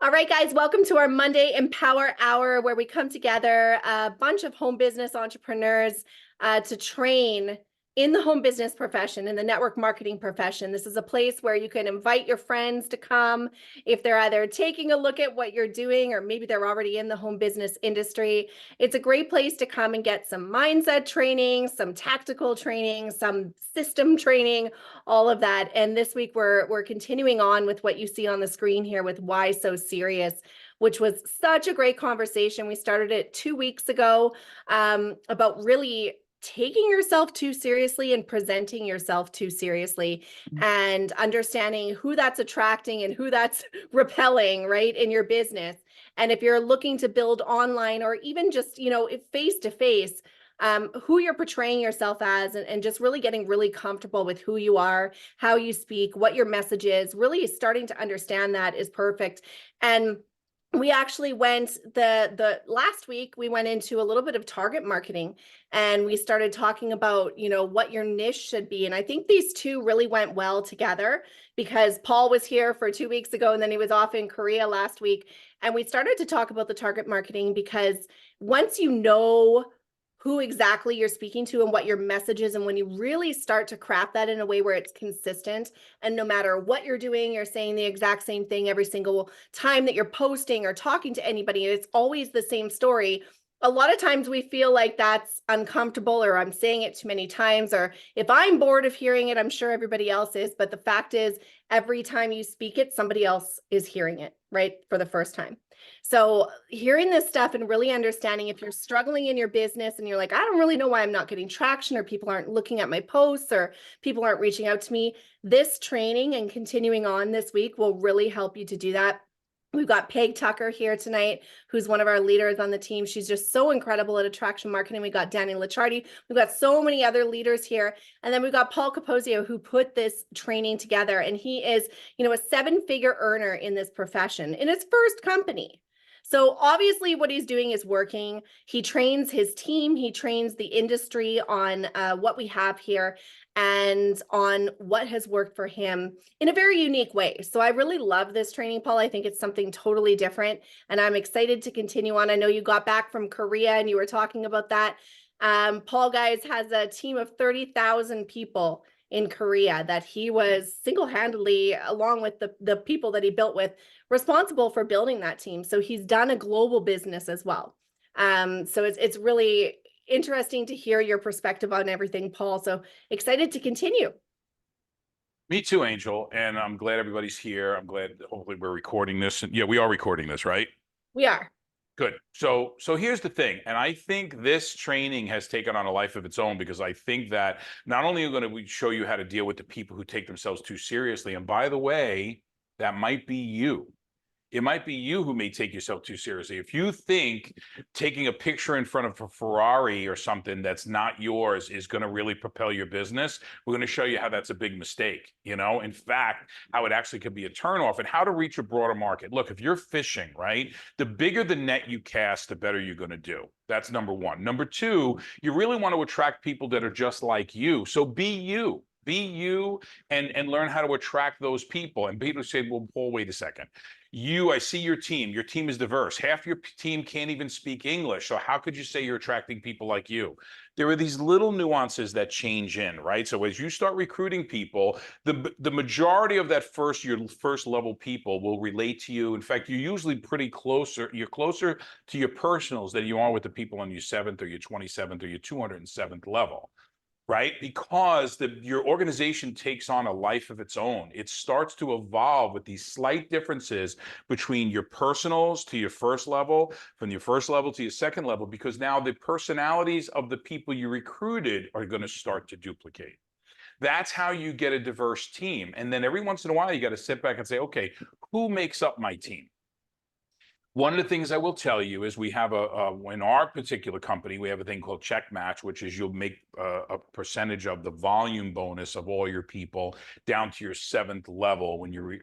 All right, guys, welcome to our Monday Empower Hour, where we come together, a bunch of home business entrepreneurs to train in the home business profession, in the network marketing profession. This is a place where you can invite your friends to come if they're either taking a look at what you're doing or maybe they're already in the home business industry. It's a great place to come and get some mindset training, some tactical training, some system training, all of that. And this week we're continuing on with what you see on the screen here with Why So Serious, which was such a great conversation. We started it 2 weeks ago about really taking yourself too seriously and presenting yourself too seriously and understanding who that's attracting and who that's repelling, right, in your business. And if you're looking to build online or even just, face to face, who you're portraying yourself as, and just really getting really comfortable with who you are, how you speak, what your message is, really starting to understand that is perfect. And we actually went the last week, we went into a little bit of target marketing, and we started talking about, what your niche should be. And I think these two really went well together because Paul was here for 2 weeks ago and then he was off in Korea last week. And we started to talk about the target marketing because once you know who exactly you're speaking to and what your message is, and when you really start to craft that in a way where it's consistent, and no matter what you're doing, you're saying the exact same thing every single time that you're posting or talking to anybody, and it's always the same story. A lot of times we feel like that's uncomfortable, or I'm saying it too many times, or if I'm bored of hearing it, I'm sure everybody else is. But the fact is, every time you speak it, somebody else is hearing it, right, for the first time. So hearing this stuff and really understanding, if you're struggling in your business and you're like, I don't really know why I'm not getting traction, or people aren't looking at my posts, or people aren't reaching out to me, this training and continuing on this week will really help you to do that. We've got Peg Tucker here tonight, who's one of our leaders on the team. She's just so incredible at attraction marketing. We got Danny Licciardi. We've got so many other leaders here. And then we've got Paul Capozio, who put this training together. And he is, a seven-figure earner in this profession in his first company. So obviously what he's doing is working. He trains his team. He trains the industry on what we have here and on what has worked for him in a very unique way. So I really love this training, Paul. I think it's something totally different, and I'm excited to continue on. I know you got back from Korea and you were talking about that. Paul, guys, has a team of 30,000 people in Korea that he was single-handedly, along with the people that he built with, responsible for building that team. So he's done a global business as well. So it's really interesting to hear your perspective on everything, Paul. So excited to continue. Me too, Angel. And I'm glad everybody's here. I'm glad hopefully we're recording this. And yeah, we are recording this, right? We are. Good. So here's the thing. And I think this training has taken on a life of its own, because I think that not only are going to show you how to deal with the people who take themselves too seriously, and by the way, that might be you. It might be you who may take yourself too seriously. If you think taking a picture in front of a Ferrari or something that's not yours is going to really propel your business, we're going to show you how that's a big mistake. In fact, how it actually could be a turnoff and how to reach a broader market. Look, if you're fishing, right, the bigger the net you cast, the better you're going to do. That's number one. Number two, you really want to attract people that are just like you. So be you. Be you and learn how to attract those people. And people say, well, Paul, wait a second. I see your team. Your team is diverse. Half your team can't even speak English. So how could you say you're attracting people like you? There are these little nuances that change in, right? So as you start recruiting people, the majority of your first level people will relate to you. In fact, you're usually you're closer to your personals than you are with the people on your 7th or your 27th or your 207th level. Right? Because your organization takes on a life of its own. It starts to evolve with these slight differences between your personals to your first level, from your first level to your second level, because now the personalities of the people you recruited are going to start to duplicate. That's how you get a diverse team. And then every once in a while, you got to sit back and say, okay, who makes up my team? One of the things I will tell you is we have in our particular company, we have a thing called check match, which is you'll make a percentage of the volume bonus of all your people down to your 7th level when you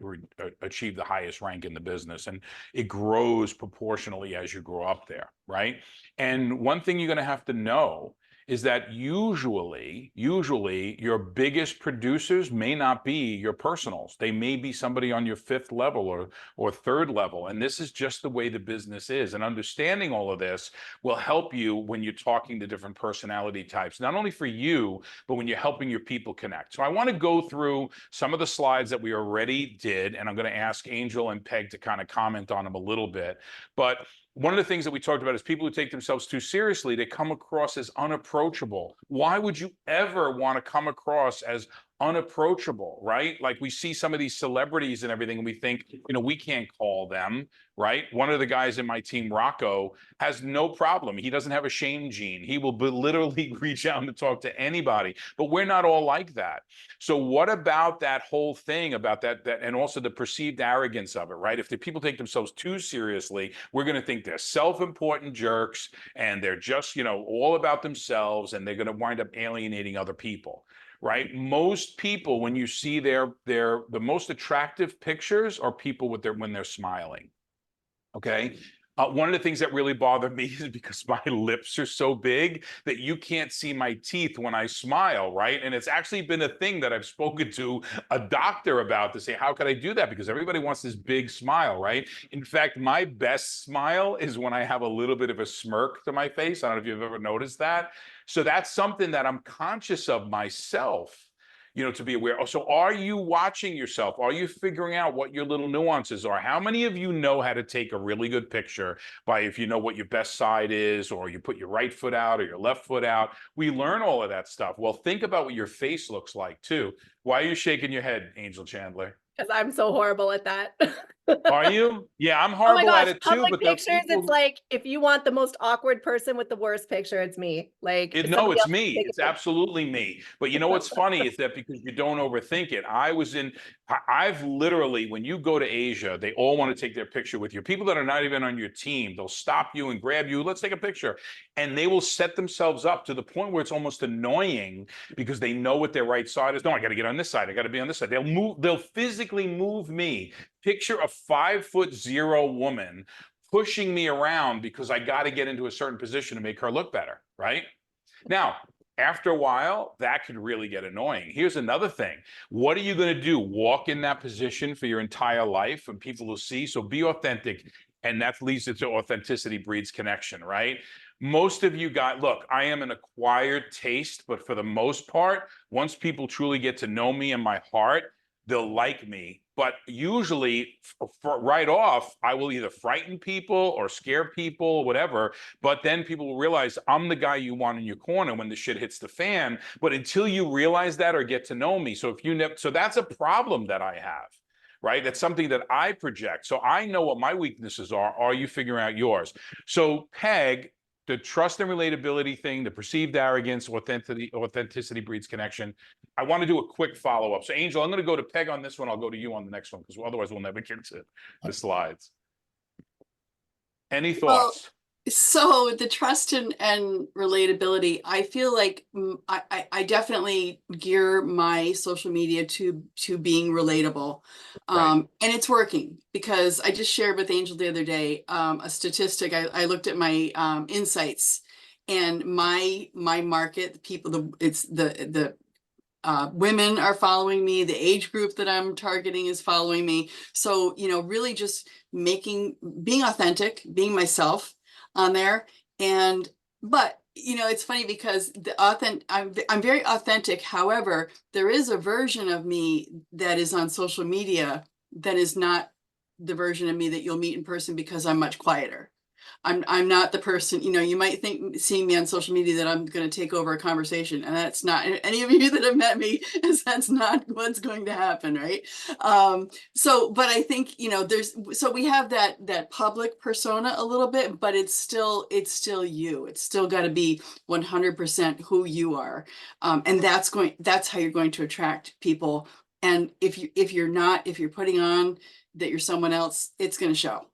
achieve the highest rank in the business. And it grows proportionally as you grow up there, right? And one thing you're going to have to know is that usually your biggest producers may not be your personals. They may be somebody on your fifth level or third level. And this is just the way the business is. And understanding all of this will help you when you're talking to different personality types, not only for you, but when you're helping your people connect. So I want to go through some of the slides that we already did, and I'm going to ask Angel and Peg to kind of comment on them a little bit. But one of the things that we talked about is people who take themselves too seriously, they come across as unapproachable. Why would you ever want to come across as unapproachable, right? Like we see some of these celebrities and everything, and we think, we can't call them, right? One of the guys in my team, Rocco, has no problem. He doesn't have a shame gene. He will literally reach out and talk to anybody, but we're not all like that. So what about that whole thing about that and also the perceived arrogance of it, right? If the people take themselves too seriously, we're going to think they're self-important jerks and they're just, all about themselves, and they're going to wind up alienating other people. Right? Most people, when you see the most attractive pictures are people when they're smiling. Okay. One of the things that really bothered me is because my lips are so big that you can't see my teeth when I smile, right? And it's actually been a thing that I've spoken to a doctor about to say, how could I do that? Because everybody wants this big smile, right? In fact, my best smile is when I have a little bit of a smirk to my face. I don't know if you've ever noticed that. So that's something that I'm conscious of myself, to be aware of. So are you watching yourself? Are you figuring out what your little nuances are? How many of you know how to take a really good picture by, if you know what your best side is, or you put your right foot out or your left foot out? We learn all of that stuff. Well, think about what your face looks like too. Why are you shaking your head, Angel Chandler? Because I'm so horrible at that. Are you? Yeah, I'm Oh my horrible at gosh, it too. public But there are pictures, people it's like, if you want the most awkward person with the worst picture, it's me. Like, if No, somebody it's else me. take a It's picture. absolutely me. But you know what's funny is that because you don't overthink it. I've literally, when you go to Asia, they all want to take their picture with you. People that are not even on your team, they'll stop you and grab you. Let's take a picture. And they will set themselves up to the point where it's almost annoying because they know what their right side is. No, I got to get on this side. I got to be on this side. They'll physically move me. Picture a 5'0" woman pushing me around because I got to get into a certain position to make her look better, right? Now, after a while, that could really get annoying. Here's another thing. What are you going to do? Walk in that position for your entire life and people will see? So be authentic. And that leads to authenticity breeds connection, right? Most of you look, I am an acquired taste, but for the most part, once people truly get to know me in my heart, they'll like me. But usually right off, I will either frighten people or scare people or whatever. But then people will realize I'm the guy you want in your corner when the shit hits the fan. But until you realize that or get to know me, so that's a problem that I have. Right? That's something that I project. So I know what my weaknesses are. Are you figuring out yours? So Peg, the trust and relatability thing, the perceived arrogance, authenticity breeds connection. I want to do a quick follow-up. So Angel, I'm going to go to Peg on this one. I'll go to you on the next one because otherwise we'll never get to the slides. Any thoughts? So the trust and relatability, I feel like I definitely gear my social media to being relatable. Right. And it's working because I just shared with Angel the other day a statistic. I looked at my insights, and my market, the people, the women are following me, the age group that I'm targeting is following me. So, really just being authentic, being myself on there. But it's funny because I'm very authentic. However, there is a version of me that is on social media that is not the version of me that you'll meet in person because I'm much quieter. I'm not the person, you might think seeing me on social media that I'm going to take over a conversation, and that's not, any of you that have met me, that's not what's going to happen, right? But I think, so we have that public persona a little bit, but it's still you. It's still got to be 100% who you are. And that's how you're going to attract people. And if you're putting on that you're someone else, it's going to show.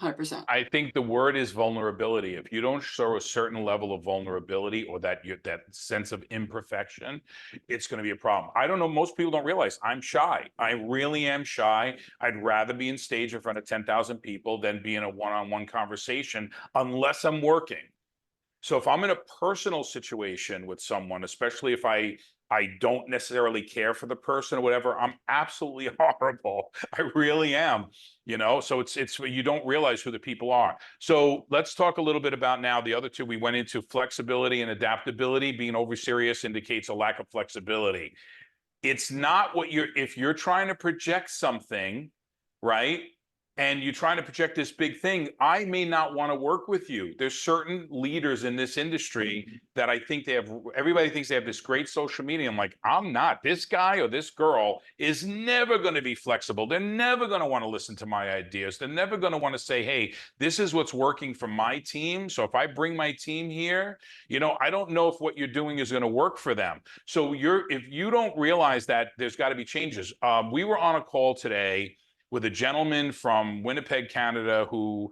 100%. I think the word is vulnerability. If you don't show a certain level of vulnerability or that sense of imperfection, it's going to be a problem. I don't know. Most people don't realize I'm shy. I really am shy. I'd rather be in stage in front of 10,000 people than be in a one-on-one conversation unless I'm working. So if I'm in a personal situation with someone, especially if I don't necessarily care for the person or whatever, I'm absolutely horrible. I really am, you know? So it's you don't realize who the people are. So let's talk a little bit about now the other two. We went into flexibility and adaptability. Being over serious indicates a lack of flexibility. It's not what if you're trying to project something, right? And you're trying to project this big thing, I may not want to work with you. There's certain leaders in this industry that I think everybody thinks they have this great social media. I'm like, I'm not. This guy or this girl is never going to be flexible. They're never going to want to listen to my ideas. They're never going to want to say, hey, this is what's working for my team. So if I bring my team here, you know, I don't know if what you're doing is going to work for them. So if you don't realize that, there's got to be changes. We were on a call today with a gentleman from Winnipeg, Canada, who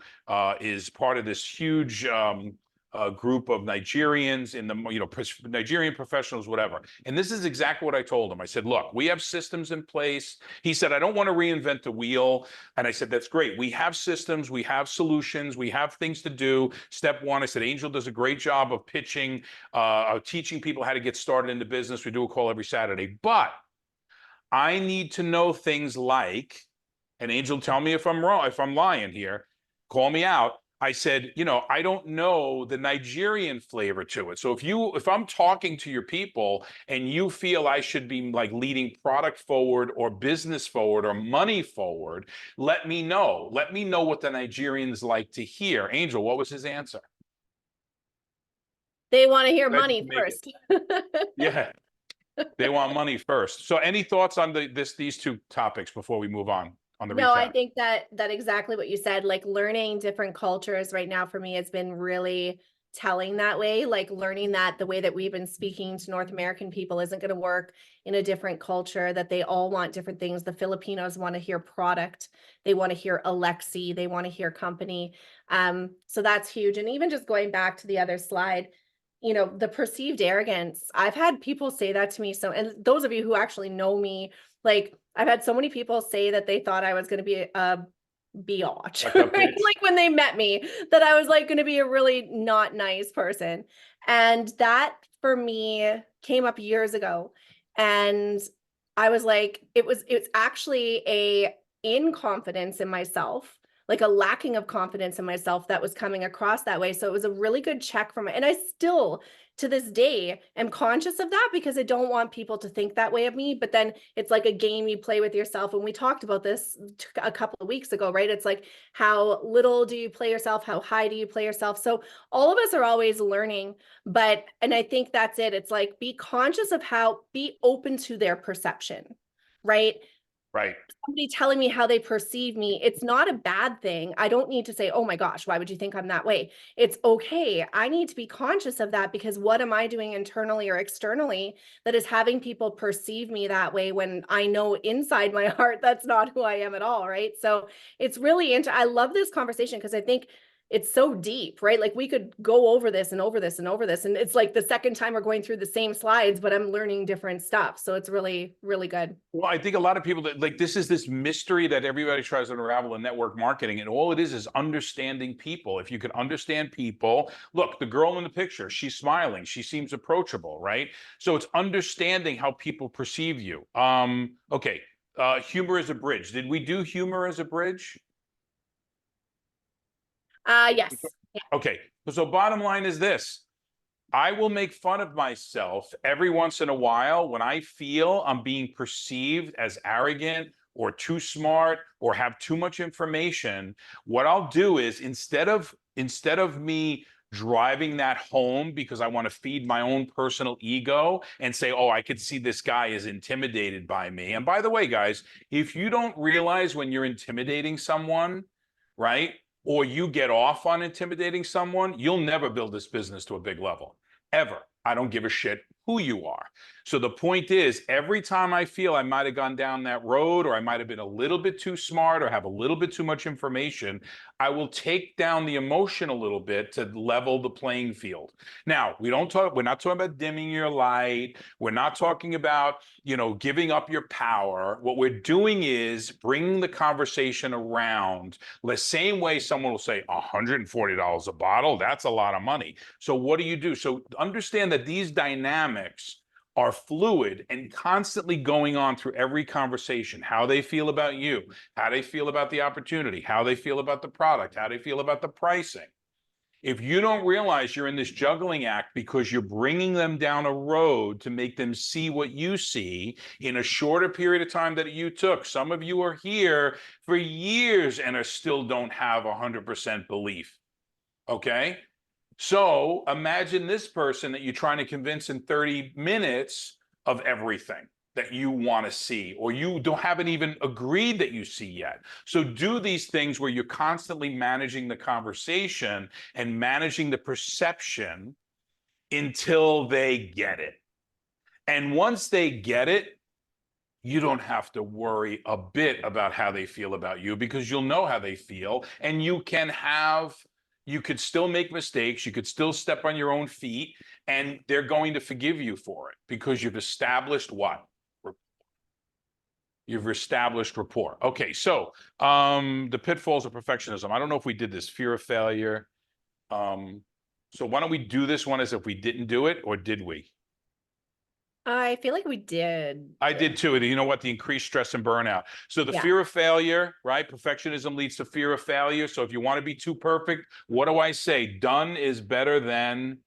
is part of this huge group of Nigerians in the, you know, Nigerian professionals, whatever. And this is exactly what I told him. I said, look, we have systems in place. He said, I don't want to reinvent the wheel. And I said, that's great. We have systems, we have solutions, we have things to do. Step one, I said, Angel does a great job of pitching, teaching people how to get started in the business. We do a call every Saturday, but I need to know things like, and Angel, tell me if I'm wrong, if I'm lying here, call me out. I said, you know, I don't know the Nigerian flavor to it. So if I'm talking to your people and you feel I should be like leading product forward or business forward or money forward, let me know. Let me know what the Nigerians like to hear. Angel, what was his answer? They want to hear Glad you money can make first. Yeah, they want money first. So any thoughts on these two topics before we move on the No, I recap? think that exactly what you said, like learning different cultures right now for me has been really telling that way, like learning that the way that we've been speaking to North American people isn't going to work in a different culture, that they all want different things. The Filipinos want to hear product. They want to hear Alexi. They want to hear company. So that's huge. And even just going back to the other slide, you know, the perceived arrogance, I've had people say that to me. So, and those of you who actually know me, like I've had so many people say that they thought I was going to be a biatch, Like a right? bitch. Like when they met me, that I was like going to be a really not nice person. And that for me came up years ago. And I was like, it's actually a inconfidence in myself, like a lacking of confidence in myself that was coming across that way. So it was a really good check from it. And I still, to this day, am conscious of that because I don't want people to think that way of me. But then it's like a game you play with yourself. And we talked about this a couple of weeks ago, right? It's like, how little do you play yourself? How high do you play yourself? So all of us are always learning, and I think that's it. It's like, be conscious of be open to their perception, right? Right. Somebody telling me how they perceive me, it's not a bad thing. I don't need to say, oh my gosh, why would you think I'm that way? It's okay. I need to be conscious of that, because what am I doing internally or externally that is having people perceive me that way when I know inside my heart that's not who I am at all, right? So it's really I love this conversation because I think it's so deep, right? Like we could go over this and over this and over this. And it's like the second time we're going through the same slides, but I'm learning different stuff. So it's really, really good. Well, I think a lot of people that like this is this mystery that everybody tries to unravel in network marketing, and all it is understanding people. If you can understand people, look, the girl in the picture, she's smiling, she seems approachable, right? So it's understanding how people perceive you. Okay, humor as a bridge. Did we do humor as a bridge? Yes. Okay, so bottom line is this. I will make fun of myself every once in a while when I feel I'm being perceived as arrogant or too smart or have too much information. What I'll do is instead of me driving that home because I want to feed my own personal ego and say, oh, I could see this guy is intimidated by me. And by the way, guys, if you don't realize when you're intimidating someone, right, or you get off on intimidating someone, you'll never build this business to a big level, ever. I don't give a shit who you are. So the point is, every time I feel I might have gone down that road, or I might have been a little bit too smart, or have a little bit too much information, I will take down the emotion a little bit to level the playing field. Now, we're not talking about dimming your light. We're not talking about, giving up your power. What we're doing is bringing the conversation around the same way someone will say $140 a bottle. That's a lot of money. So what do? So understand that these dynamics are fluid and constantly going on through every conversation. How they feel about you, how they feel about the opportunity, how they feel about the product, how they feel about the pricing. If you don't realize you're in this juggling act because you're bringing them down a road to make them see what you see in a shorter period of time that you took. Some of you are here for years and still don't have 100% belief. Okay? So imagine this person that you're trying to convince in 30 minutes of everything that you want to see, or you haven't even agreed that you see yet. So do these things where you're constantly managing the conversation and managing the perception until they get it. And once they get it, you don't have to worry a bit about how they feel about you, because you'll know how they feel, and you could still make mistakes. You could still step on your own feet, and they're going to forgive you for it because you've established what? You've established rapport. Okay, so the pitfalls of perfectionism. I don't know if we did this. Fear of failure. So why don't we do this one as if we didn't do it, or did we? I feel like we did. I did too. You know what? The increased stress and burnout. So the Yeah. fear of failure, right? Perfectionism leads to fear of failure. So if you want to be too perfect, what do I say? Done is better than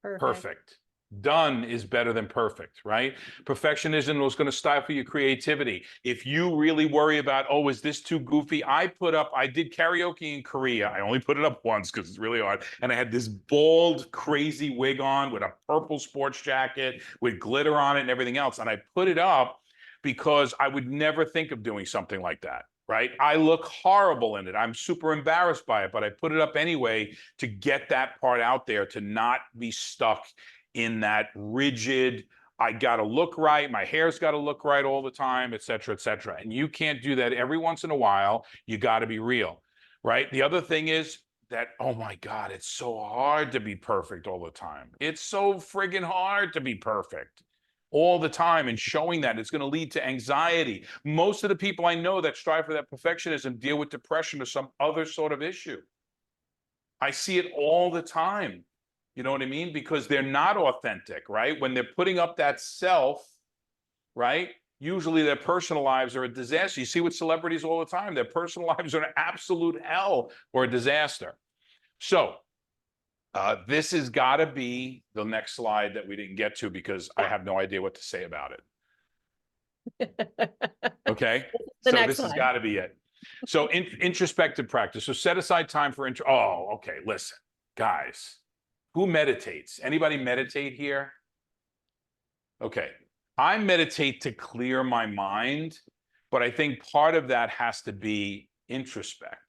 perfect. Done is better than perfect, right? Perfectionism was going to stifle your creativity. If you really worry about, oh, is this too goofy? I did karaoke in Korea. I only put it up once because it's really hard. And I had this bald, crazy wig on with a purple sports jacket with glitter on it and everything else. And I put it up because I would never think of doing something like that. Right? I look horrible in it. I'm super embarrassed by it, but I put it up anyway to get that part out there, to not be stuck in that rigid, I got to look right, my hair's got to look right all the time, et cetera, et cetera. And you can't do that. Every once in a while, you got to be real, right? The other thing is that, oh my God, it's so hard to be perfect all the time. It's so friggin' hard to be perfect all the time, and showing that it's going to lead to anxiety. Most of the people I know that strive for that perfectionism deal with depression or some other sort of issue. I see it all the time. You know what I mean? Because they're not authentic, right? When they're putting up that self, right? Usually their personal lives are a disaster. You see with celebrities all the time, their personal lives are an absolute hell or a disaster. So this has got to be the next slide that we didn't get to because I have no idea what to say about it. Okay. So this has got to be it. So introspective practice. So set aside time for okay. Listen, guys, who meditates? Anybody meditate here? Okay. I meditate to clear my mind, but I think part of that has to be introspect.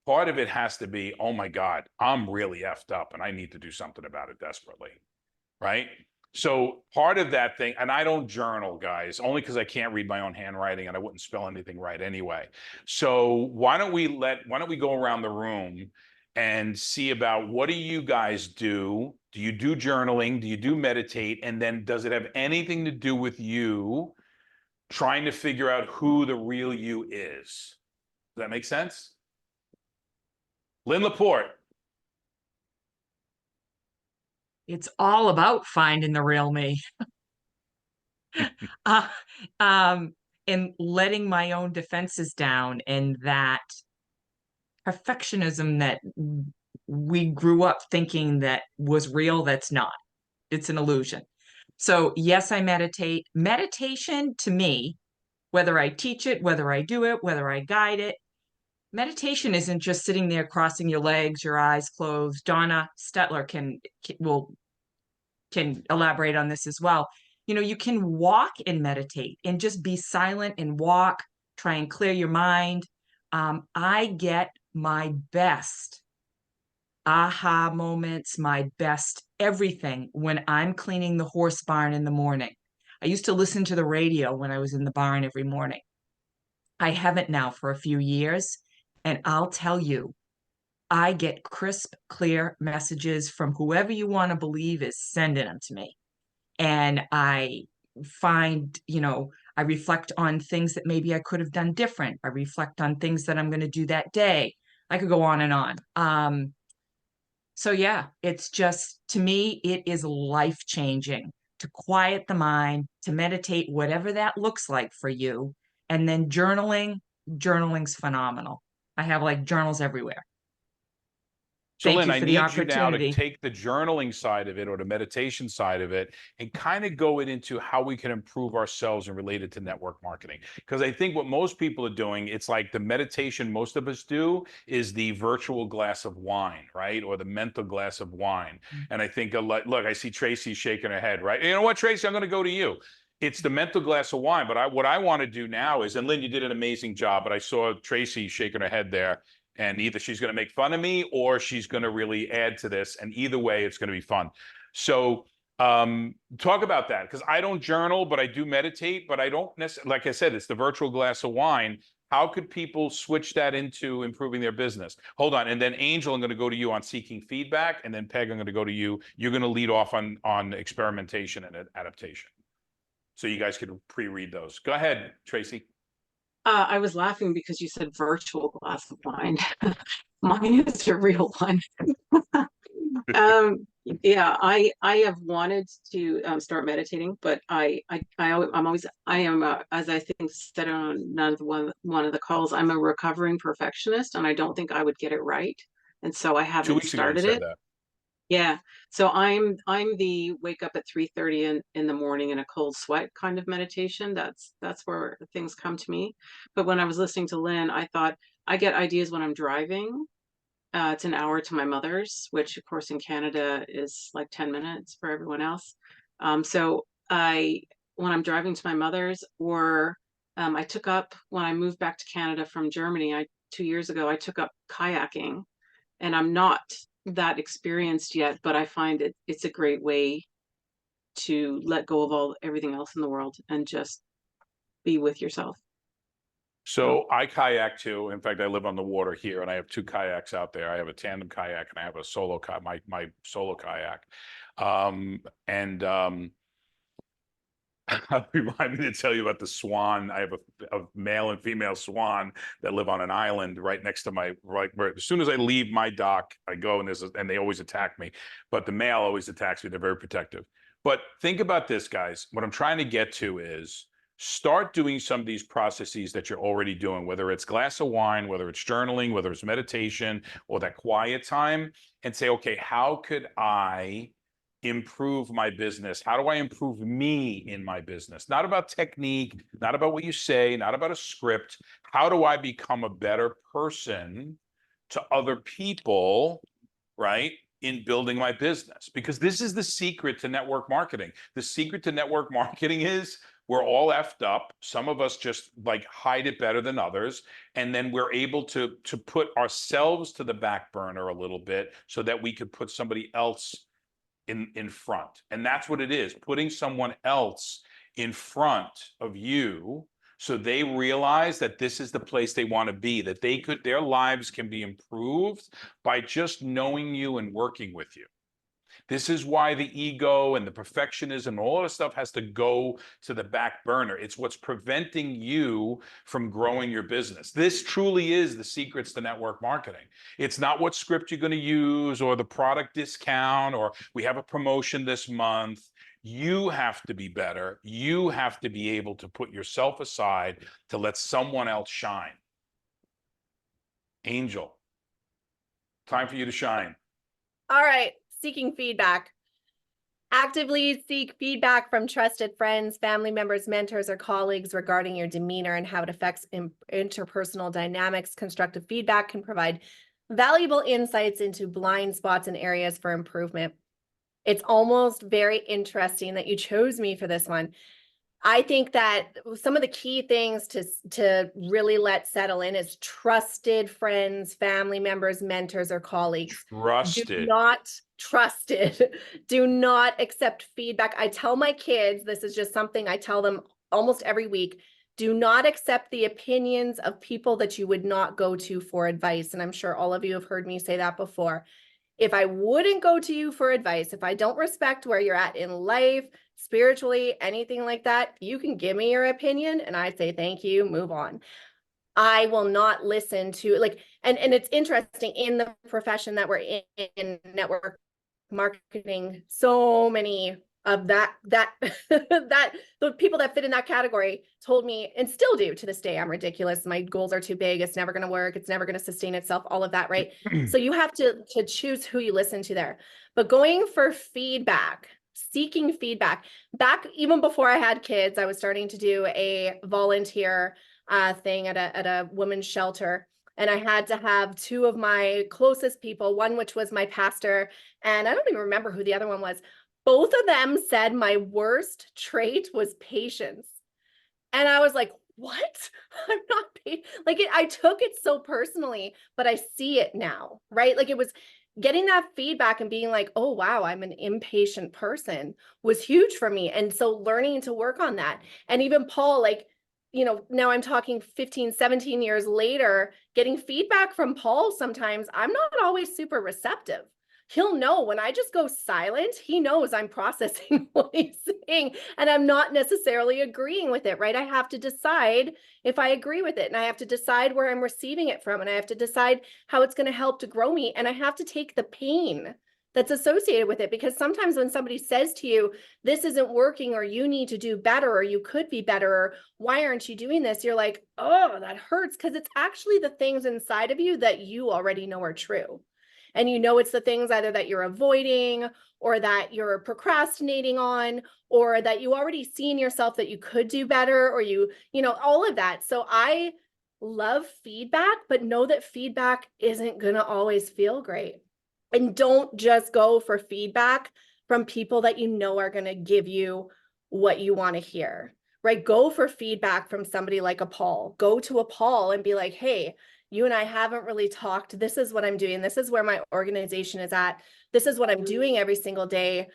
Part of it has to be, oh my God, I'm really effed up and I need to do something about it desperately, right? So part of that thing, and I don't journal, guys, only because I can't read my own handwriting and I wouldn't spell anything right anyway. So why don't we go around the room and see about what do you guys do? Do you do journaling? Do you do meditate? And then does it have anything to do with you trying to figure out who the real you is? Does that make sense? Lynn Laporte. It's all about finding the real me. And letting my own defenses down, and that perfectionism that we grew up thinking that was real, that's not. It's an illusion. So yes, I meditate. Meditation to me, whether I teach it, whether I do it, whether I guide it, meditation isn't just sitting there crossing your legs, your eyes closed. Donna Stetler can elaborate on this as well. You know, you can walk and meditate and just be silent and walk, try and clear your mind. I get my best aha moments, my best everything when I'm cleaning the horse barn in the morning. I used to listen to the radio when I was in the barn every morning. I haven't now for a few years, and I'll tell you, I get crisp, clear messages from whoever you want to believe is sending them to me. And I find, I reflect on things that maybe I could have done different. I reflect on things that I'm going to do that day. I could go on and on. So yeah, it's just, to me, it is life changing to quiet the mind, to meditate, whatever that looks like for you. And then journaling's phenomenal. I have like journals everywhere. So Thank Lynn, you I for the need you now to opportunity. take the journaling side of it or the meditation side of it and kind of go it into how we can improve ourselves and relate it to network marketing. Because I think what most people are doing, it's like the meditation most of us do is the virtual glass of wine, right? Or the mental glass of wine. And I think, look, I see Tracy shaking her head, right? You know what, Tracy, I'm going to go to you. It's the mental glass of wine. But what I want to do now is, and Lynn, you did an amazing job, but I saw Tracy shaking her head there. And either she's going to make fun of me or she's going to really add to this. And either way, it's going to be fun. So talk about that, because I don't journal, but I do meditate, but I don't necessarily, like I said, it's the virtual glass of wine. How could people switch that into improving their business? Hold on. And then Angel, I'm going to go to you on seeking feedback. And then Peg, I'm going to go to you. You're going to lead off on experimentation and adaptation. So you guys could pre-read those. Go ahead, Tracy. I was laughing because you said virtual glass of wine. Mine is a real one. Yeah, I have wanted to start meditating, but I am as I think said on one of the calls, I'm a recovering perfectionist, and I don't think I would get it right, and so I 2 haven't weeks ago, you started said it. that. Yeah. So I'm the wake up at 3:30 in the morning in a cold sweat kind of meditation. That's where things come to me. But when I was listening to Lynn, I thought I get ideas when I'm driving. It's an hour to my mother's, which of course in Canada is like 10 minutes for everyone else. So when I'm driving to my mother's, or I took up when I moved back to Canada from Germany, 2 years ago, I took up kayaking, and I'm not that experienced yet, but I find it's a great way to let go of everything else in the world and just be with yourself. So I kayak too. In fact, I live on the water here, and I have 2 kayaks out there. I have a tandem kayak and I have a solo my solo kayak. Remind me to tell you about the swan. I have a male and female swan that live on an island right next to as soon as I leave my dock, I go and they always attack me. But the male always attacks me. They're very protective. But think about this, guys. What I'm trying to get to is start doing some of these processes that you're already doing, whether it's glass of wine, whether it's journaling, whether it's meditation, or that quiet time, and say, okay, how could I improve my business? How do I improve me in my business? Not about technique, not about what you say, not about a script. How do I become a better person to other people, right, in building my business? Because this is the secret to network marketing. The secret to network marketing is we're all effed up. Some of us just like hide it better than others. And then we're able to put ourselves to the back burner a little bit so that we could put somebody else in front. And that's what it is, putting someone else in front of you so they realize that this is the place they want to be, that their lives can be improved by just knowing you and working with you. This is why the ego and the perfectionism and all this stuff has to go to the back burner. It's what's preventing you from growing your business. This truly is the secrets to network marketing. It's not what script you're going to use or the product discount or we have a promotion this month. You have to be better. You have to be able to put yourself aside to let someone else shine. Angel, time for you to shine. All right. Seeking feedback. Actively seek feedback from trusted friends, family members, mentors, or colleagues regarding your demeanor and how it affects interpersonal dynamics. Constructive feedback can provide valuable insights into blind spots and areas for improvement. It's almost very interesting that you chose me for this one. I think that some of the key things to really let settle in is trusted friends, family members, mentors, or colleagues. Do Trusted. not trusted. Do not accept feedback. I tell my kids, this is just something I tell them almost every week. Do not accept the opinions of people that you would not go to for advice. And I'm sure all of you have heard me say that before. If I wouldn't go to you for advice, if I don't respect where you're at in life, spiritually, anything like that, you can give me your opinion and I'd say, thank you, move on. I will not listen to and it's interesting in the profession that we're in network marketing, so many of that the people that fit in that category told me and still do to this day, I'm ridiculous. My goals are too big. It's never going to work. It's never going to sustain itself, all of that. Right. So you have to choose who you listen to there, but going for feedback, seeking feedback back, even before I had kids, I was starting to do a volunteer thing at a women's shelter. And I had to have two of my closest people, one which was my pastor, and I don't even remember who the other one was. Both of them said my worst trait was patience. And I was like, what? I'm not I took it so personally, but I see it now, right? Like it was getting that feedback and being like, oh, wow, I'm an impatient person was huge for me. And so learning to work on that. And even Paul, now I'm talking 15, 17 years later, getting feedback from Paul sometimes, I'm not always super receptive. He'll know when I just go silent, he knows I'm processing what he's saying and I'm not necessarily agreeing with it, right? I have to decide if I agree with it and I have to decide where I'm receiving it from and I have to decide how it's going to help to grow me. And I have to take the pain that's associated with it, because sometimes when somebody says to you, this isn't working, or you need to do better, or you could be better, or why aren't you doing this? You're like, oh, that hurts, because it's actually the things inside of you that you already know are true. And it's the things either that you're avoiding or that you're procrastinating on, or that you already see in yourself that you could do better, or all of that. So I love feedback, but know that feedback isn't going to always feel great. And don't just go for feedback from people that are going to give you what you want to hear, right? Go for feedback from somebody like a Paul. Go to a Paul and be like, hey, you and I haven't really talked. This is what I'm doing. This is where my organization is at. This is what I'm doing every single day.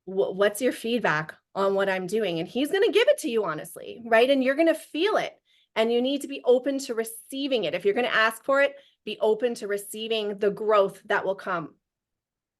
What's your feedback on what I'm doing? And he's going to give it to you honestly, right? And you're going to feel it. And you need to be open to receiving it. If you're going to ask for it, be open to receiving the growth that will come.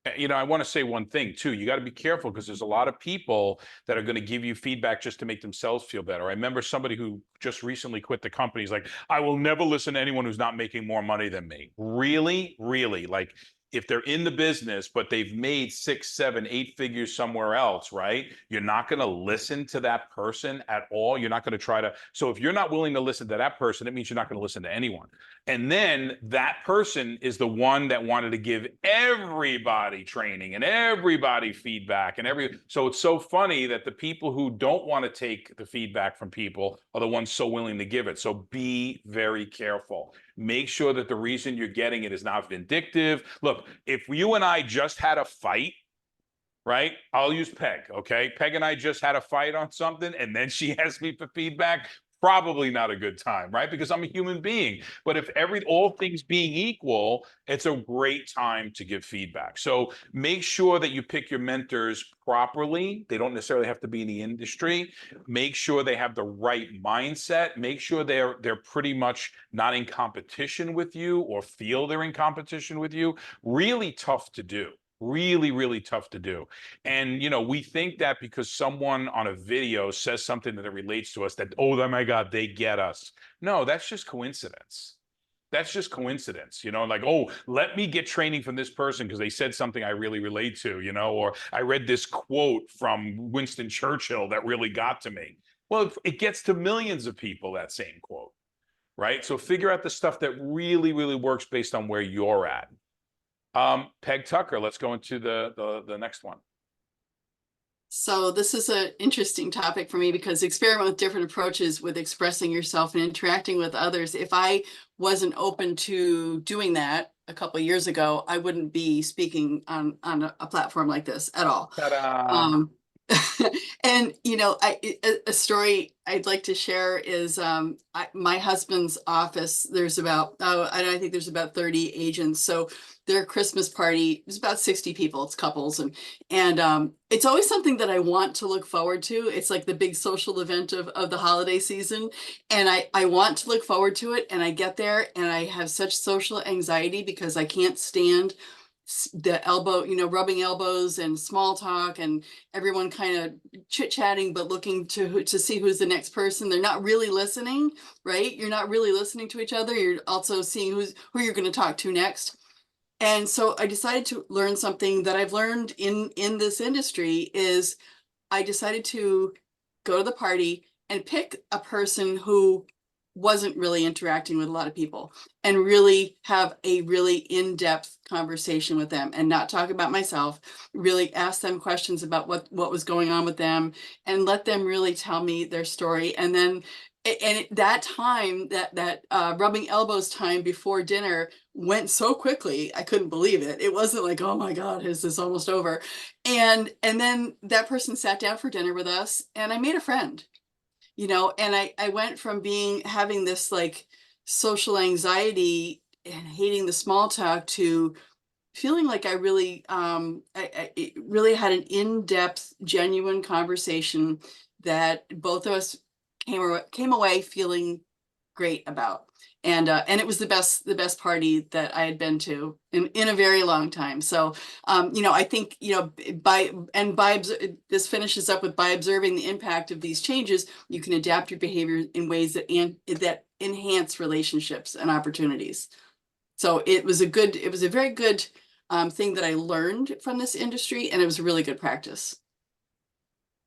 I want to say one thing too. You got to be careful, because there's a lot of people that are going to give you feedback just to make themselves feel better. I remember somebody who just recently quit the company. He's like, I will never listen to anyone who's not making more money than me. Really? Really? Like, if they're in the business, but they've made 6, 7, 8 figures somewhere else, right? You're not going to listen to that person at all. You're not going to try to. So if you're not willing to listen to that person, it means you're not going to listen to anyone. And then that person is the one that wanted to give everybody training and everybody feedback so it's so funny that the people who don't want to take the feedback from people are the ones so willing to give it. So be very careful. Make sure that the reason you're getting it is not vindictive. Look, if you and I just had a fight, right? I'll use Peg, okay? Peg and I just had a fight on something, and then she asked me for feedback. Probably not a good time, right? Because I'm a human being. But if all things being equal, it's a great time to give feedback. So make sure that you pick your mentors properly. They don't necessarily have to be in the industry. Make sure they have the right mindset. Make sure they're pretty much not in competition with you or feel they're in competition with you. Really tough to do. Really, really tough to do. And, we think that because someone on a video says something that relates to us, that, oh my God, they get us. No, that's just coincidence. That's just coincidence, like, oh, let me get training from this person because they said something I really relate to, or I read this quote from Winston Churchill that really got to me. Well, it gets to millions of people, that same quote, right? So figure out the stuff that really, really works based on where you're at. Peg Tucker, let's go into the next one. So this is an interesting topic for me, because experiment with different approaches with expressing yourself and interacting with others. If I wasn't open to doing that a couple of years ago, I wouldn't be speaking on a platform like this at all. And a story I'd like to share is my husband's office. There's about I think there's about 30 agents. So their Christmas party is about 60 people. It's couples, and it's always something that I want to look forward to. It's like the big social event of the holiday season, and I want to look forward to it. And I get there, and I have such social anxiety because I can't stand the elbow, rubbing elbows and small talk and everyone kind of chit-chatting, but looking to see who's the next person. They're not really listening, right? You're not really listening to each other. You're also seeing who you're going to talk to next. And so I decided to learn something that I've learned in this industry is I decided to go to the party and pick a person who wasn't really interacting with a lot of people and really have a really in-depth conversation with them and not talk about myself, really ask them questions about what was going on with them and let them really tell me their story. And then that time, that rubbing elbows time before dinner went so quickly, I couldn't believe it. It wasn't like, oh my God, is this almost over? And then that person sat down for dinner with us and I made a friend. And I went from having this like social anxiety and hating the small talk to feeling like I really, I really had an in-depth, genuine conversation that both of us came away feeling great about. And it was the best party that I had been to in a very long time. So, I think, this finishes up with by observing the impact of these changes, you can adapt your behavior in ways that enhance relationships and opportunities. So it was a very good thing that I learned from this industry, and it was a really good practice.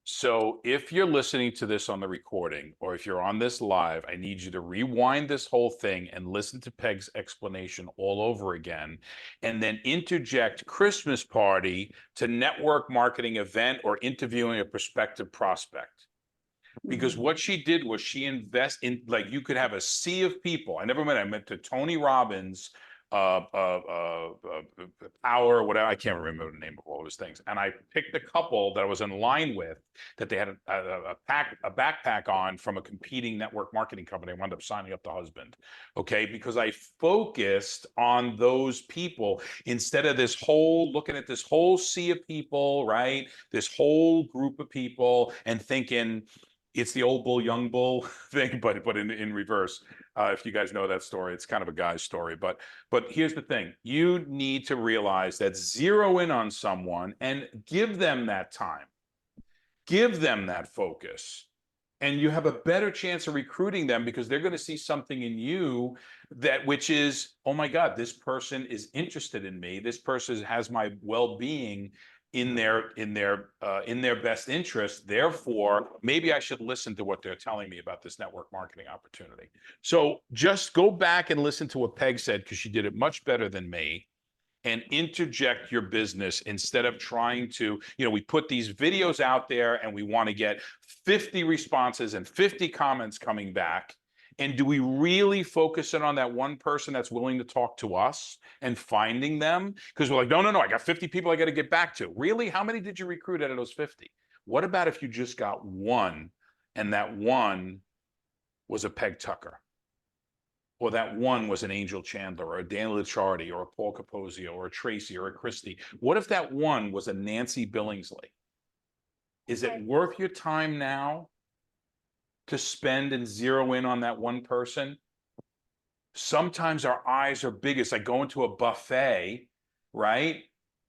So if you're listening to this on the recording, or if you're on this live, I need you to rewind this whole thing and listen to Peg's explanation all over again, and then interject Christmas party to network marketing event or interviewing a prospective prospect. Because what she did was she invest in, like, you could have a sea of people. I met to Tony Robbins, Power, whatever. I can't remember the name of all those things. And I picked a couple that I was in line with that they had a backpack on from a competing network marketing company. I wound up signing up the husband. Okay. Because I focused on those people instead of looking at this whole sea of people, right? This whole group of people and thinking, it's the old bull, young bull thing, but in reverse. If you guys know that story, it's kind of a guy's story. But here's the thing: you need to realize that zero in on someone and give them that time, give them that focus, and you have a better chance of recruiting them because they're going to see something in you which is, oh my God, this person is interested in me. This person has my well-being in their best interest. Therefore, maybe I should listen to what they're telling me about this network marketing opportunity. So just go back and listen to what Peg said, because she did it much better than me, and interject your business instead of trying to, we put these videos out there and we want to get 50 responses and 50 comments coming back. And do we really focus in on that one person that's willing to talk to us and finding them? Because we're like, no, I got 50 people I got to get back to. Really? How many did you recruit out of those 50? What about if you just got one, and that one was a Peg Tucker? Or that one was an Angel Chandler, or a Dan Licciardi, or a Paul Capozio, or a Tracy, or a Christy? What if that one was a Nancy Billingsley? Is it worth your time now to spend and zero in on that one person? Sometimes our eyes are big. It's like going to a buffet, right?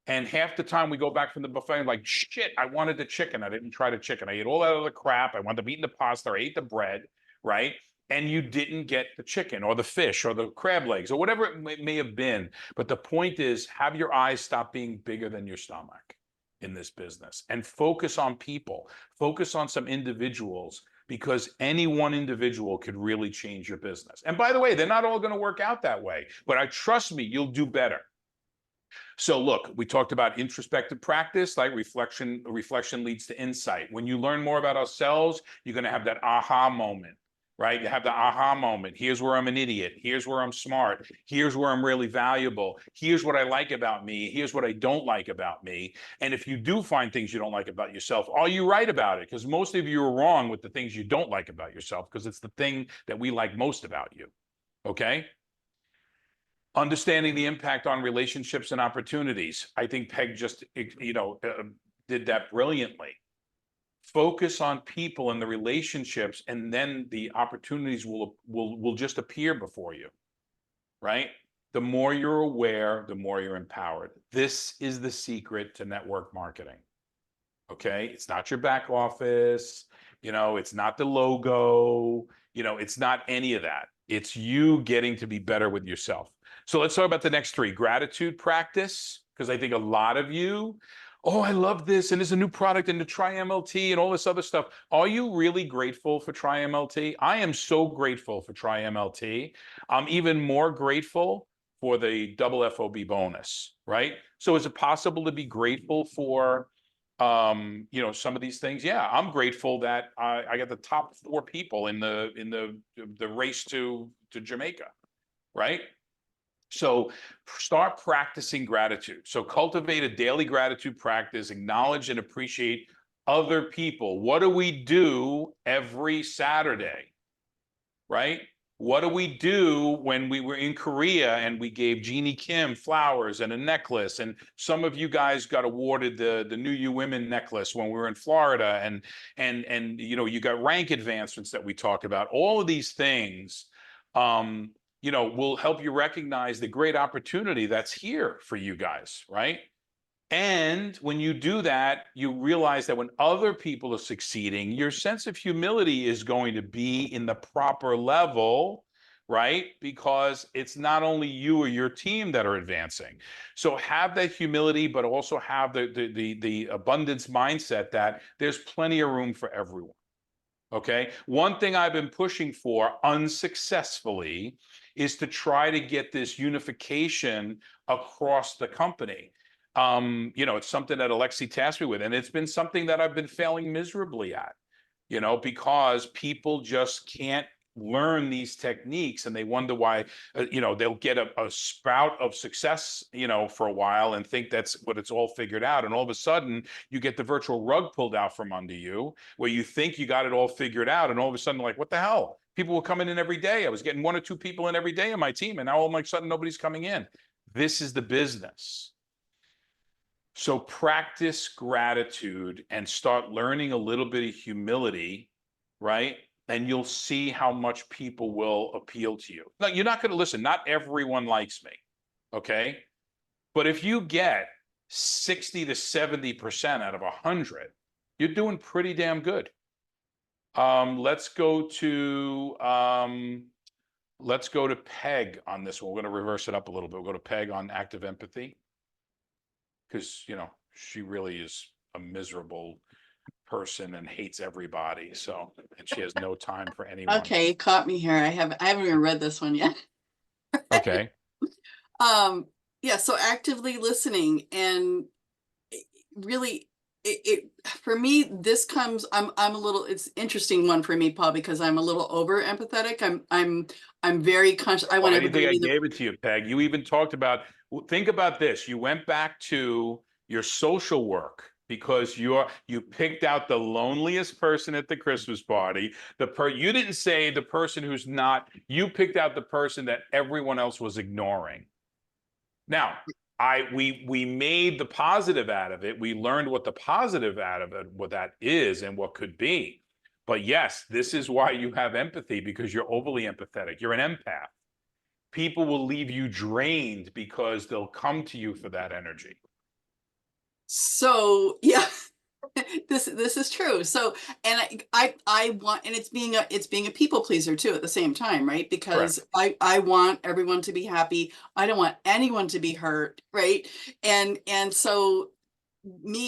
And half the time we go back from the buffet and like, shit, I wanted the chicken. I didn't try the chicken. I ate all that other crap. I wound up eating the pasta. I ate the bread, right? And you didn't get the chicken or the fish or the crab legs or whatever it may have been. But the point is, have your eyes stop being bigger than your stomach in this business and focus on people. Focus on some individuals, because any one individual could really change your business. And by the way, they're not all going to work out that way, but trust me, you'll do better. So look, we talked about introspective practice, like reflection leads to insight. When you learn more about ourselves, you're going to have that aha moment, right? You have the aha moment. Here's where I'm an idiot. Here's where I'm smart. Here's where I'm really valuable. Here's what I like about me. Here's what I don't like about me. And if you do find things you don't like about yourself, are you right about it? Because most of you are wrong with the things you don't like about yourself, because it's the thing that we like most about you. Okay? Understanding the impact on relationships and opportunities. I think Peg just, did that brilliantly. Focus on people and the relationships, and then the opportunities will just appear before you, right? The more you're aware, the more you're empowered. This is the secret to network marketing. Okay, it's not your back office, it's not the logo, it's not any of that. It's you getting to be better with yourself. So let's talk about the next three. Gratitude practice, because I think a lot of you, oh, I love this, and there's a new product, and the TryMLT and all this other stuff. Are you really grateful for TryMLT? I am so grateful for TryMLT. I'm even more grateful for the double FOB bonus, right? So is it possible to be grateful for some of these things? Yeah, I'm grateful that I got the top 4 people in the race to Jamaica, right? So start practicing gratitude. So cultivate a daily gratitude practice, acknowledge and appreciate other people. What do we do every Saturday, right? What do we do when we were in Korea and we gave Jeannie Kim flowers and a necklace? And some of you guys got awarded the New You Women necklace when we were in Florida, and you got rank advancements that we talked about. All of these things will help you recognize the great opportunity that's here for you guys, right? And when you do that, you realize that when other people are succeeding, your sense of humility is going to be in the proper level, right? Because it's not only you or your team that are advancing. So have that humility, but also have the abundance mindset that there's plenty of room for everyone. Okay. One thing I've been pushing for unsuccessfully is to try to get this unification across the company. It's something that Alexi tasked me with, and it's been something that I've been failing miserably at, because people just can't learn these techniques, and they wonder why, they'll get a spout of success, for a while and think that's what it's all figured out. And all of a sudden you get the virtual rug pulled out from under you, where you think you got it all figured out. And all of a sudden, like, what the hell? People were coming in every day. I was getting 1 or 2 people in every day on my team. And now all of a sudden nobody's coming in. This is the business. So practice gratitude and start learning a little bit of humility, right? And you'll see how much people will appeal to you. Now, you're not going to listen. Not everyone likes me, okay? But if you get 60 to 70% out of 100, you're doing pretty damn good. Let's go to Peg on this one. We're going to reverse it up a little bit. We'll go to Peg on active empathy, because she really is a miserable person and hates everybody. So, and she has no time for anyone. Okay, you caught me here. I haven't even read this one yet. Okay. Yeah, so actively listening, and really it for me, this comes, I'm a little, it's interesting one for me, Paul, because I'm a little over empathetic. I'm very conscious. I want I didn't think I everybody to, gave it to you, Peg. You even talked about, think about this. You went back to your social work because you picked out the loneliest person at the Christmas party. You didn't say the person who's not, you picked out the person that everyone else was ignoring. Now, we made the positive out of it. We learned what the positive out of it, what that is and what could be. But yes, this is why you have empathy, because you're overly empathetic. You're an empath. People will leave you drained because they'll come to you for that energy. so yeah. This is true. So, and I want, and it's being a people pleaser too at the same time, right? Because I want everyone to be happy. I don't want anyone to be hurt, right? And so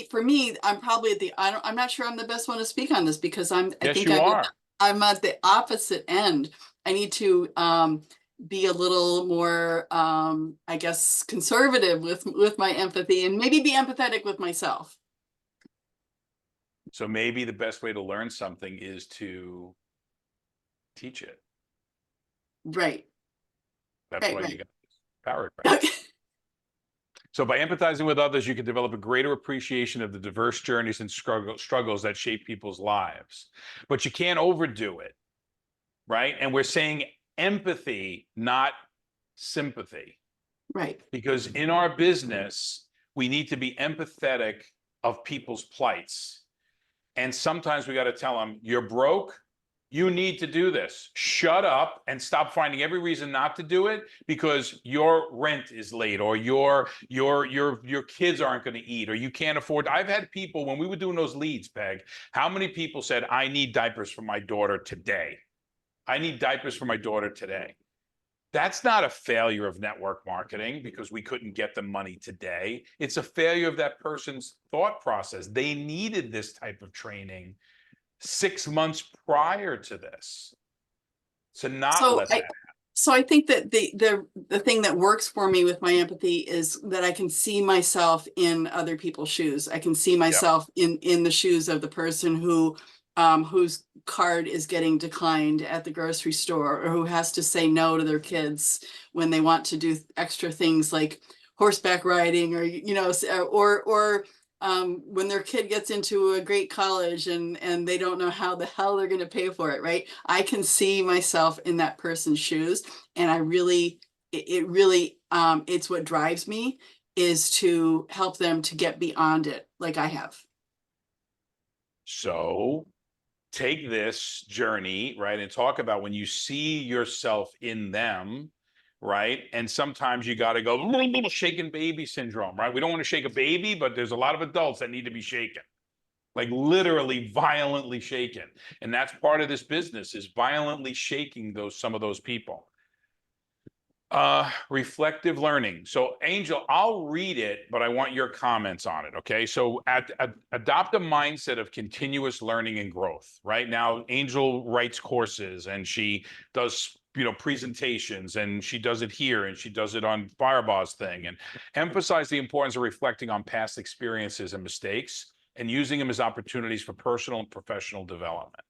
for me, I'm probably I'm not sure I'm the best one to speak on this, because I'm at the opposite end. I need to be a little more I guess conservative with my empathy, and maybe be empathetic with myself. So maybe the best way to learn something is to teach it. Right. That's Right, why you right. got this paragraph. Okay. So by empathizing with others, you can develop a greater appreciation of the diverse journeys and struggles that shape people's lives. But you can't overdo it, right? And we're saying empathy, not sympathy, Right. because in our business, we need to be empathetic of people's plights. And sometimes we got to tell them, you're broke. You need to do this. Shut up and stop finding every reason not to do it because your rent is late or your kids aren't going to eat or you can't afford. I've had people when we were doing those leads, Peg, how many people said, I need diapers for my daughter today? I need diapers for my daughter today. That's not a failure of network marketing because we couldn't get them money today. It's a failure of that person's thought process. They needed this type of training 6 months prior to this to not So let that. I think that the thing that works for me with my empathy is that I can see myself in other people's shoes. I can see myself in the shoes of the person whose card is getting declined at the grocery store or who has to say no to their kids when they want to do extra things like horseback riding or when their kid gets into a great college and they don't know how the hell they're going to pay for it, right? I can see myself in that person's shoes, and it's what drives me is to help them to get beyond it, like I have. So take this journey, right, and talk about when you see yourself in them, right? And sometimes you got to go shaken baby syndrome, right? We don't want to shake a baby, but there's a lot of adults that need to be shaken, like literally violently shaken. And that's part of this business is violently shaking some of those people. Reflective learning. So Angel, I'll read it, but I want your comments on it. Okay. So adopt a mindset of continuous learning and growth. Right now, Angel writes courses and she does, presentations and she does it here and she does it on Fireball's thing and emphasize the importance of reflecting on past experiences and mistakes and using them as opportunities for personal and professional development.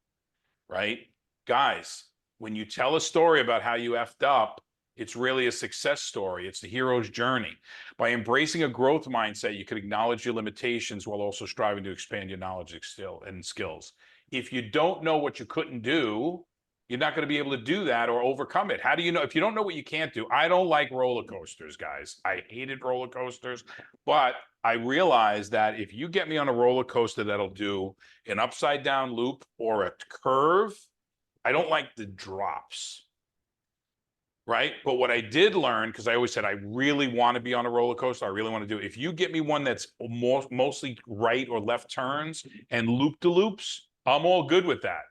Right? Guys, when you tell a story about how you effed up, it's really a success story. It's the hero's journey. By embracing a growth mindset, you can acknowledge your limitations while also striving to expand your knowledge and skills. If you don't know what you couldn't do, you're not going to be able to do that or overcome it. How do you know? If you don't know what you can't do, I don't like roller coasters, guys. I hated roller coasters, but I realized that if you get me on a roller coaster that'll do an upside down loop or a curve, I don't like the drops. Right. But what I did learn, because I always said, I really want to be on a roller coaster. I really want to do it. If you get me one that's mostly right or left turns and loop de loops, I'm all good with that.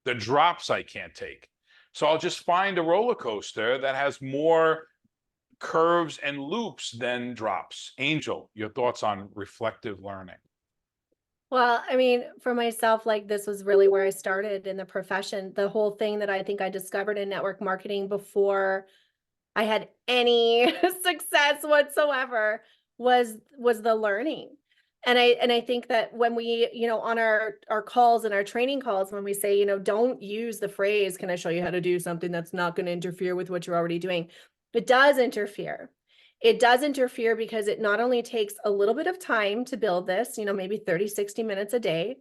The drops I can't take. So I'll just find a roller coaster that has more curves and loops than drops. Angel, your thoughts on reflective learning? Well, I mean, for myself, like this was really where I started in the profession. The whole thing that I think I discovered in network marketing before I had any success whatsoever was the learning. And I think that when we, on our calls and our training calls, when we say, don't use the phrase, can I show you how to do something that's not going to interfere with what you're already doing? It does interfere. It does interfere because it not only takes a little bit of time to build this, maybe 30, 60 minutes a day.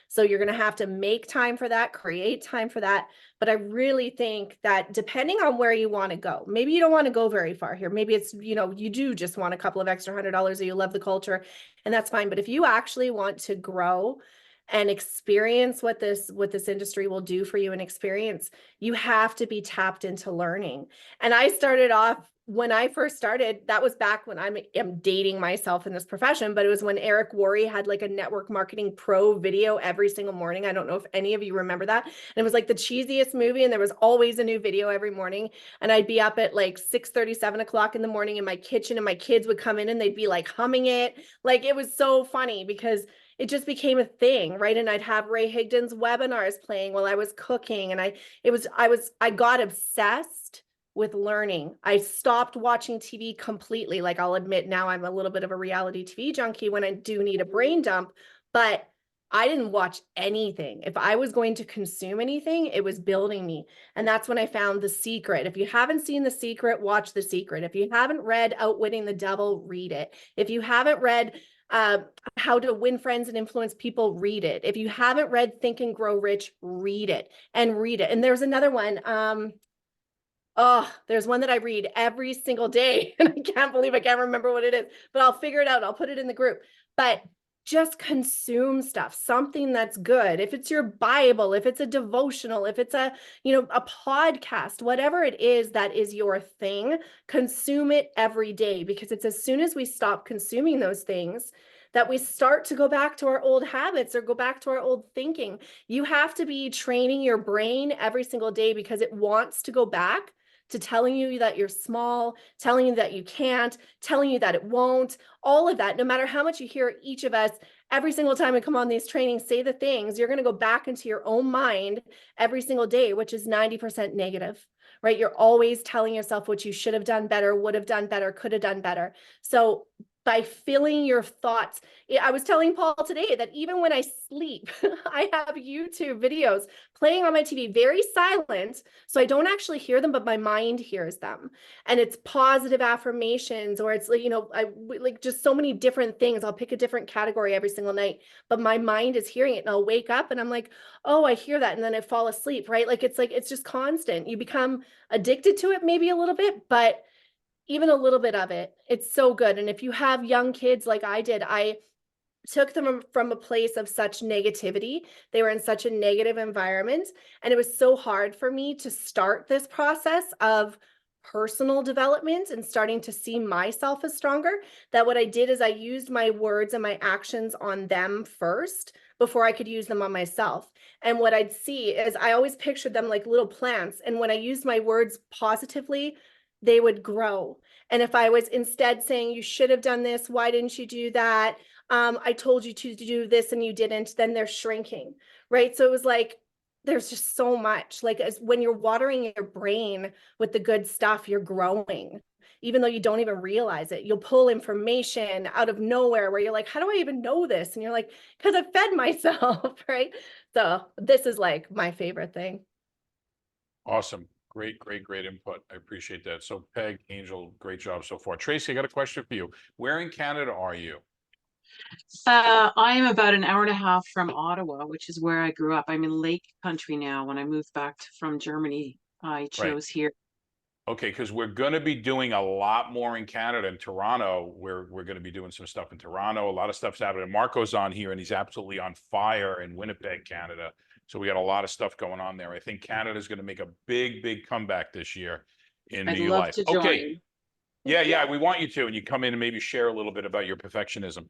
So you're going to have to make time for that, create time for that. But I really think that depending on where you want to go, maybe you don't want to go very far here. Maybe it's, you do just want a couple of extra $100 or you love the culture and that's fine. But if you actually want to grow and experience what this industry will do for you and experience, you have to be tapped into learning. And I started off when I first started, that was back when I'm dating myself in this profession, but it was when Eric Worre had like a network marketing pro video every single morning. I don't know if any of you remember that. And it was like the cheesiest movie. And there was always a new video every morning. And I'd be up at like 6:30, 7 o'clock in the morning in my kitchen and my kids would come in and they'd be like humming it. Like it was so funny because it just became a thing, right? And I'd have Ray Higdon's webinars playing while I was cooking. And I got obsessed with learning. I stopped watching TV completely. Like I'll admit now I'm a little bit of a reality TV junkie when I do need a brain dump, but I didn't watch anything. If I was going to consume anything, it was building me. And that's when I found The Secret. If you haven't seen The Secret, watch The Secret. If you haven't read Outwitting the Devil, read it. If you haven't read How to Win Friends and Influence People, read it. If you haven't read Think and Grow Rich, read it and read it. And there's another one. Oh, there's one that I read every single day, and I can't believe I can't remember what it is, but I'll figure it out. I'll put it in the group. But just consume stuff, something that's good. If it's your Bible, if it's a devotional, if it's a, a podcast, whatever it is that is your thing, consume it every day, because it's as soon as we stop consuming those things that we start to go back to our old habits or go back to our old thinking. You have to be training your brain every single day because it wants to go back to telling you that you're small, telling you that you can't, telling you that it won't, all of that. No matter how much you hear each of us, every single time we come on these trainings, say the things, you're going to go back into your own mind every single day, which is 90% negative, right? You're always telling yourself what you should have done better, would have done better, could have done better. So by filling your thoughts, I was telling Paul today that even when I sleep, I have YouTube videos playing on my TV, very silent, so I don't actually hear them, but my mind hears them. And it's positive affirmations, or it's like just so many different things. I'll pick a different category every single night, but my mind is hearing it, and I'll wake up and I'm like, oh, I hear that, and then I fall asleep, right? Like it's just constant. You become addicted to it maybe a little bit, but even a little bit of it, it's so good. And if you have young kids like I did, I took them from a place of such negativity. They were in such a negative environment. And it was so hard for me to start this process of personal development and starting to see myself as stronger, that what I did is I used my words and my actions on them first before I could use them on myself. And what I'd see is I always pictured them like little plants. And when I used my words positively, they would grow. And if I was instead saying, you should have done this, why didn't you do that? I told you to do this and you didn't, then they're shrinking, right? So it was like, there's just so much, like as when you're watering your brain with the good stuff, you're growing, even though you don't even realize it. You'll pull information out of nowhere where you're like, how do I even know this? And you're like, because I fed myself, right? So this is like my favorite thing. Awesome. Great input. I appreciate that. So Peg, Angel, great job so far. Tracy, I got a question for you. Where in Canada are you? I am about an hour and a half from Ottawa, which is where I grew up. I'm in Lake Country now. When I moved back from Germany, I chose here. Okay, because we're going to be doing a lot more in Canada. In Toronto, we're going to be doing some stuff in Toronto. A lot of stuff's happening. Marco's on here, and he's absolutely on fire in Winnipeg, Canada. So we got a lot of stuff going on there. I think Canada is going to make a big comeback this year in I'd New love Life. to join. Okay. Yeah, we want you to, and you come in and maybe share a little bit about your perfectionism.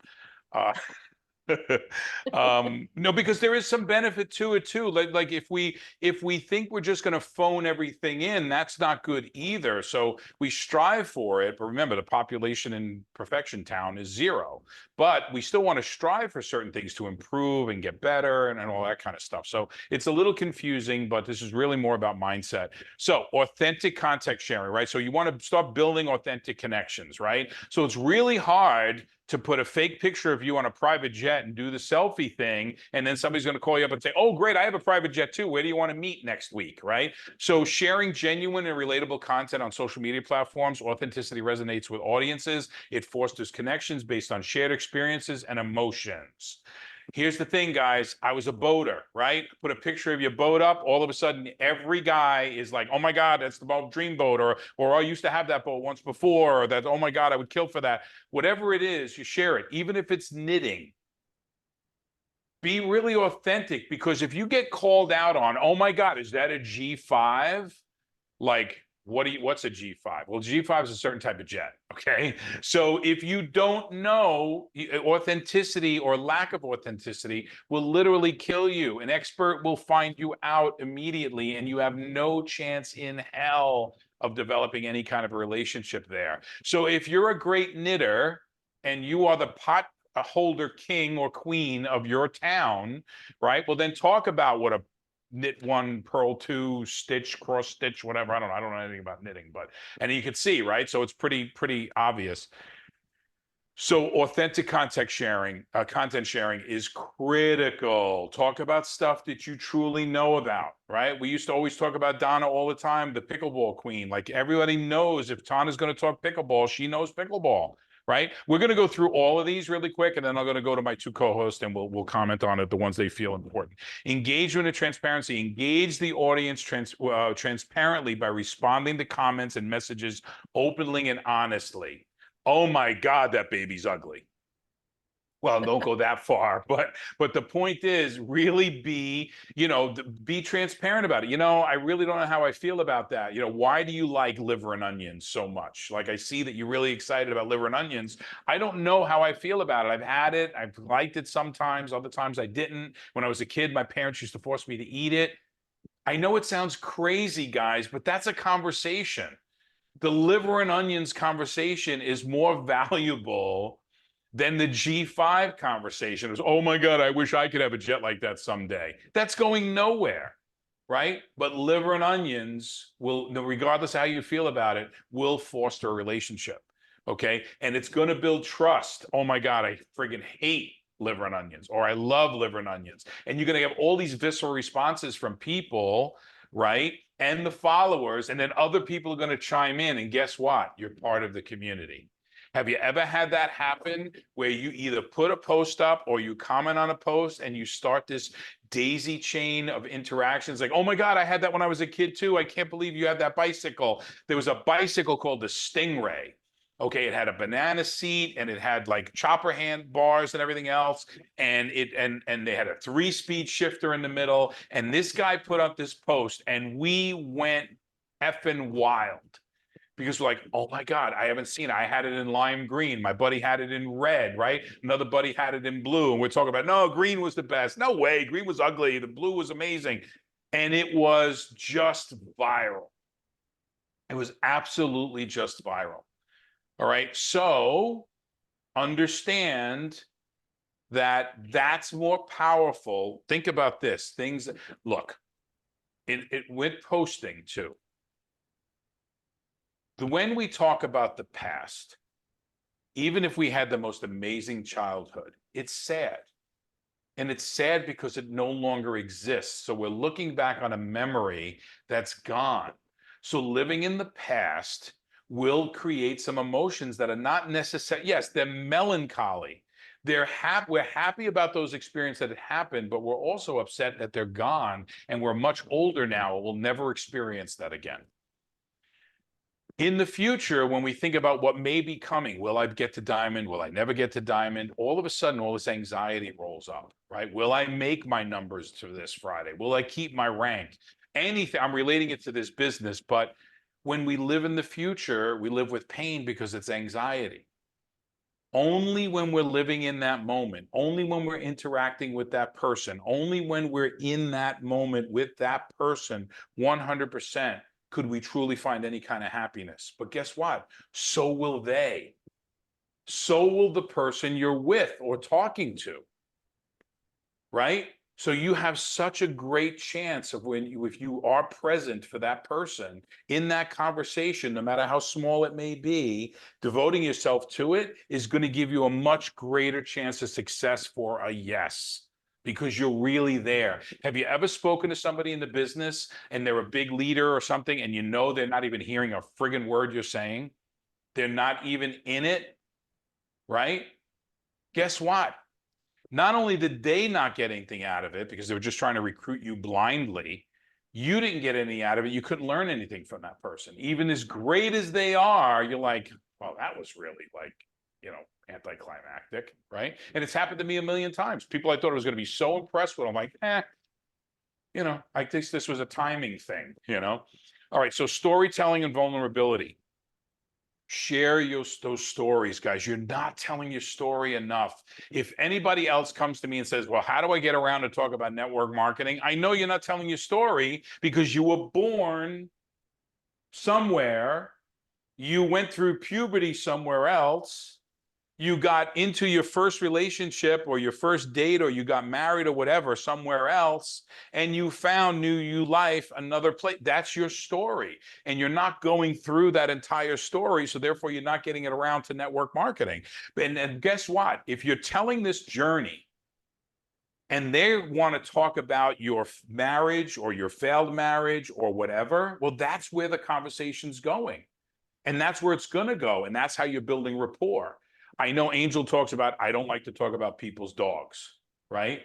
No, because there is some benefit to it too. Like if we think we're just going to phone everything in, that's not good either. So we strive for it, but remember, the population in Perfection Town is 0, but we still want to strive for certain things to improve and get better and all that kind of stuff. So it's a little confusing, but this is really more about mindset. So authentic context sharing, right? So you want to start building authentic connections, right? So it's really hard to put a fake picture of you on a private jet and do the selfie thing, and then somebody's going to call you up and say, oh, great, I have a private jet too. Where do you want to meet next week, right? So sharing genuine and relatable content on social media platforms, authenticity resonates with audiences. It fosters connections based on shared experiences and emotions. Here's the thing, guys. I was a boater, right? Put a picture of your boat up. All of a sudden, every guy is like, oh my God, that's the dream boat. Or I used to have that boat once before. Or that, oh my God, I would kill for that. Whatever it is, you share it. Even if it's knitting. Be really authentic, because if you get called out on, oh my God, is that a G5? Like, what's a G5? Well, G5 is a certain type of jet, okay? So if you don't know, authenticity or lack of authenticity will literally kill you. An expert will find you out immediately, and you have no chance in hell of developing any kind of a relationship there. So if you're a great knitter and you are the pot holder king or queen of your town, right? Well, then talk about what a knit 1, purl 2, stitch, cross stitch, whatever. I don't know anything about knitting, but, and you can see, right? So it's pretty obvious. So authentic content sharing is critical. Talk about stuff that you truly know about, right? We used to always talk about Donna all the time, the pickleball queen. Like everybody knows if Donna's going to talk pickleball, she knows pickleball, right? We're going to go through all of these really quick, and then I'm going to go to my two co-hosts and we'll comment on it, the ones they feel important. Engagement and transparency. Engage the audience transparently by responding to comments and messages openly and honestly. Oh my God, that baby's ugly. Well, don't go that far, but the point is really be, be transparent about it. I really don't know how I feel about that. Why do you like liver and onions so much? Like I see that you're really excited about liver and onions. I don't know how I feel about it. I've had it. I've liked it sometimes. Other times I didn't. When I was a kid, my parents used to force me to eat it. I know it sounds crazy, guys, but that's a conversation. The liver and onions conversation is more valuable than the G5 conversation. It was, oh my God, I wish I could have a jet like that someday. That's going nowhere, right? But liver and onions will, regardless of how you feel about it, will foster a relationship, okay? And it's going to build trust. Oh my God, I friggin' hate liver and onions, or I love liver and onions. And you're going to have all these visceral responses from people, right? And the followers, and then other people are going to chime in. And guess what? You're part of the community. Have you ever had that happen where you either put a post up or you comment on a post and you start this daisy chain of interactions? Like, oh my God, I had that when I was a kid too. I can't believe you had that bicycle. There was a bicycle called the Stingray. Okay, it had a banana seat and it had like chopper handbars and everything else, and they had a 3-speed shifter in the middle. And this guy put up this post, and we went effing wild because we're like, oh my God, I haven't seen it. I had it in lime green. My buddy had it in red, right? Another buddy had it in blue, and we're talking about, no, green was the best. No way, green was ugly. The blue was amazing, and it was just viral. It was absolutely just viral. All right, so understand that that's more powerful. Think about this. Look, it with posting too. When we talk about the past, even if we had the most amazing childhood, it's sad. And it's sad because it no longer exists. So we're looking back on a memory that's gone. So living in the past will create some emotions that are not necessary. Yes, they're melancholy. We're happy about those experiences that happened, but we're also upset that they're gone, and we're much older now. We'll never experience that again. In the future, when we think about what may be coming, will I get to diamond? Will I never get to diamond? All of a sudden, all this anxiety rolls up, right? Will I make my numbers to this Friday? Will I keep my rank? Anything, I'm relating it to this business, but when we live in the future, we live with pain because it's anxiety. Only when we're living in that moment, only when we're interacting with that person, only when we're in that moment with that person, 100%, could we truly find any kind of happiness. But guess what? So will they. So will the person you're with or talking to, right? So you have such a great chance of if you are present for that person in that conversation, no matter how small it may be, devoting yourself to it is going to give you a much greater chance of success for a yes, because you're really there. Have you ever spoken to somebody in the business and they're a big leader or something, and they're not even hearing a friggin' word you're saying? They're not even in it, right? Guess what? Not only did they not get anything out of it because they were just trying to recruit you blindly, you didn't get any out of it. You couldn't learn anything from that person. Even as great as they are, you're like, well, that was really anticlimactic, right? And it's happened to me a million times. People I thought I was going to be so impressed with, I'm like, I think this was a timing thing, All right, so storytelling and vulnerability. Share those stories, guys. You're not telling your story enough. If anybody else comes to me and says, well, how do I get around to talk about network marketing? I know you're not telling your story because you were born somewhere, you went through puberty somewhere else, you got into your first relationship or your first date, or you got married or whatever somewhere else, and you found new life another place. That's your story. And you're not going through that entire story. So therefore you're not getting it around to network marketing. And guess what? If you're telling this journey and they want to talk about your marriage or your failed marriage or whatever, well, that's where the conversation's going. And that's where it's going to go. And that's how you're building rapport. I know Angel talks about, I don't like to talk about people's dogs, right?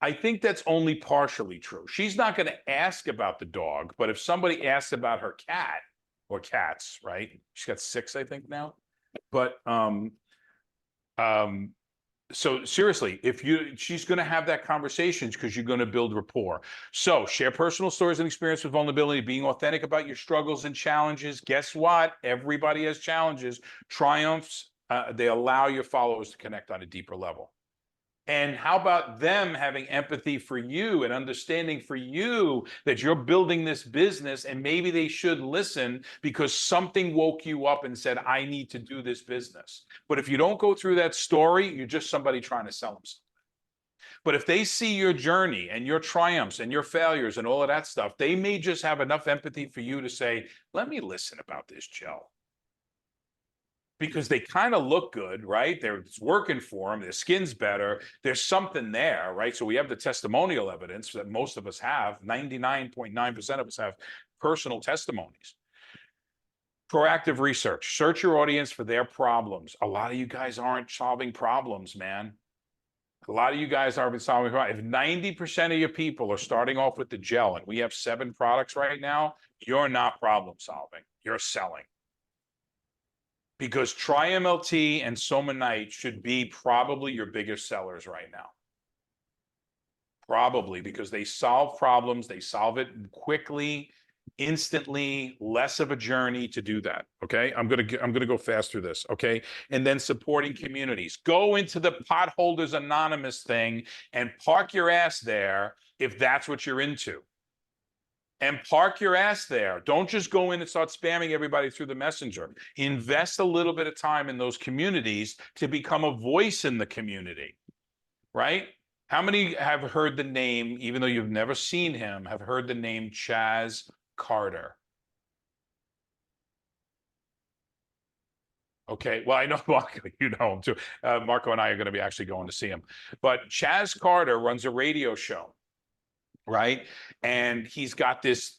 I think that's only partially true. She's not going to ask about the dog, but if somebody asks about her cat or cats, right? She's got 6, I think now. But so seriously, she's going to have that conversation because you're going to build rapport. So share personal stories and experience with vulnerability, being authentic about your struggles and challenges. Guess what? Everybody has challenges, triumphs. They allow your followers to connect on a deeper level. And how about them having empathy for you and understanding for you that you're building this business, and maybe they should listen because something woke you up and said, I need to do this business. But if you don't go through that story, you're just somebody trying to sell them something. But if they see your journey and your triumphs and your failures and all of that stuff, they may just have enough empathy for you to say, let me listen about this, Joe. Because they kind of look good, right? It's working for them. Their skin's better. There's something there, right? So we have the testimonial evidence that most of us have. 99.9% of us have personal testimonies. Proactive research. Search your audience for their problems. A lot of you guys aren't solving problems, man. A lot of you guys aren't solving problems. If 90% of your people are starting off with the gel, and we have 7 products right now, you're not problem solving. You're selling. Because TriMLT and Somanite should be probably your biggest sellers right now. Probably, because they solve problems, they solve it quickly, instantly, less of a journey to do that. Okay, I'm gonna go fast through this. Okay, and then supporting communities. Go into the Potholders Anonymous thing and park your ass there if that's what you're into. And park your ass there. Don't just go in and start spamming everybody through the messenger. Invest a little bit of time in those communities to become a voice in the community, right? How many have heard the name, even though you've never seen him, have heard the name Chaz Carter? Okay, well, I know Marco, you know him too. Marco and I are going to be actually going to see him. But Chaz Carter runs a radio show. Right. And he's got this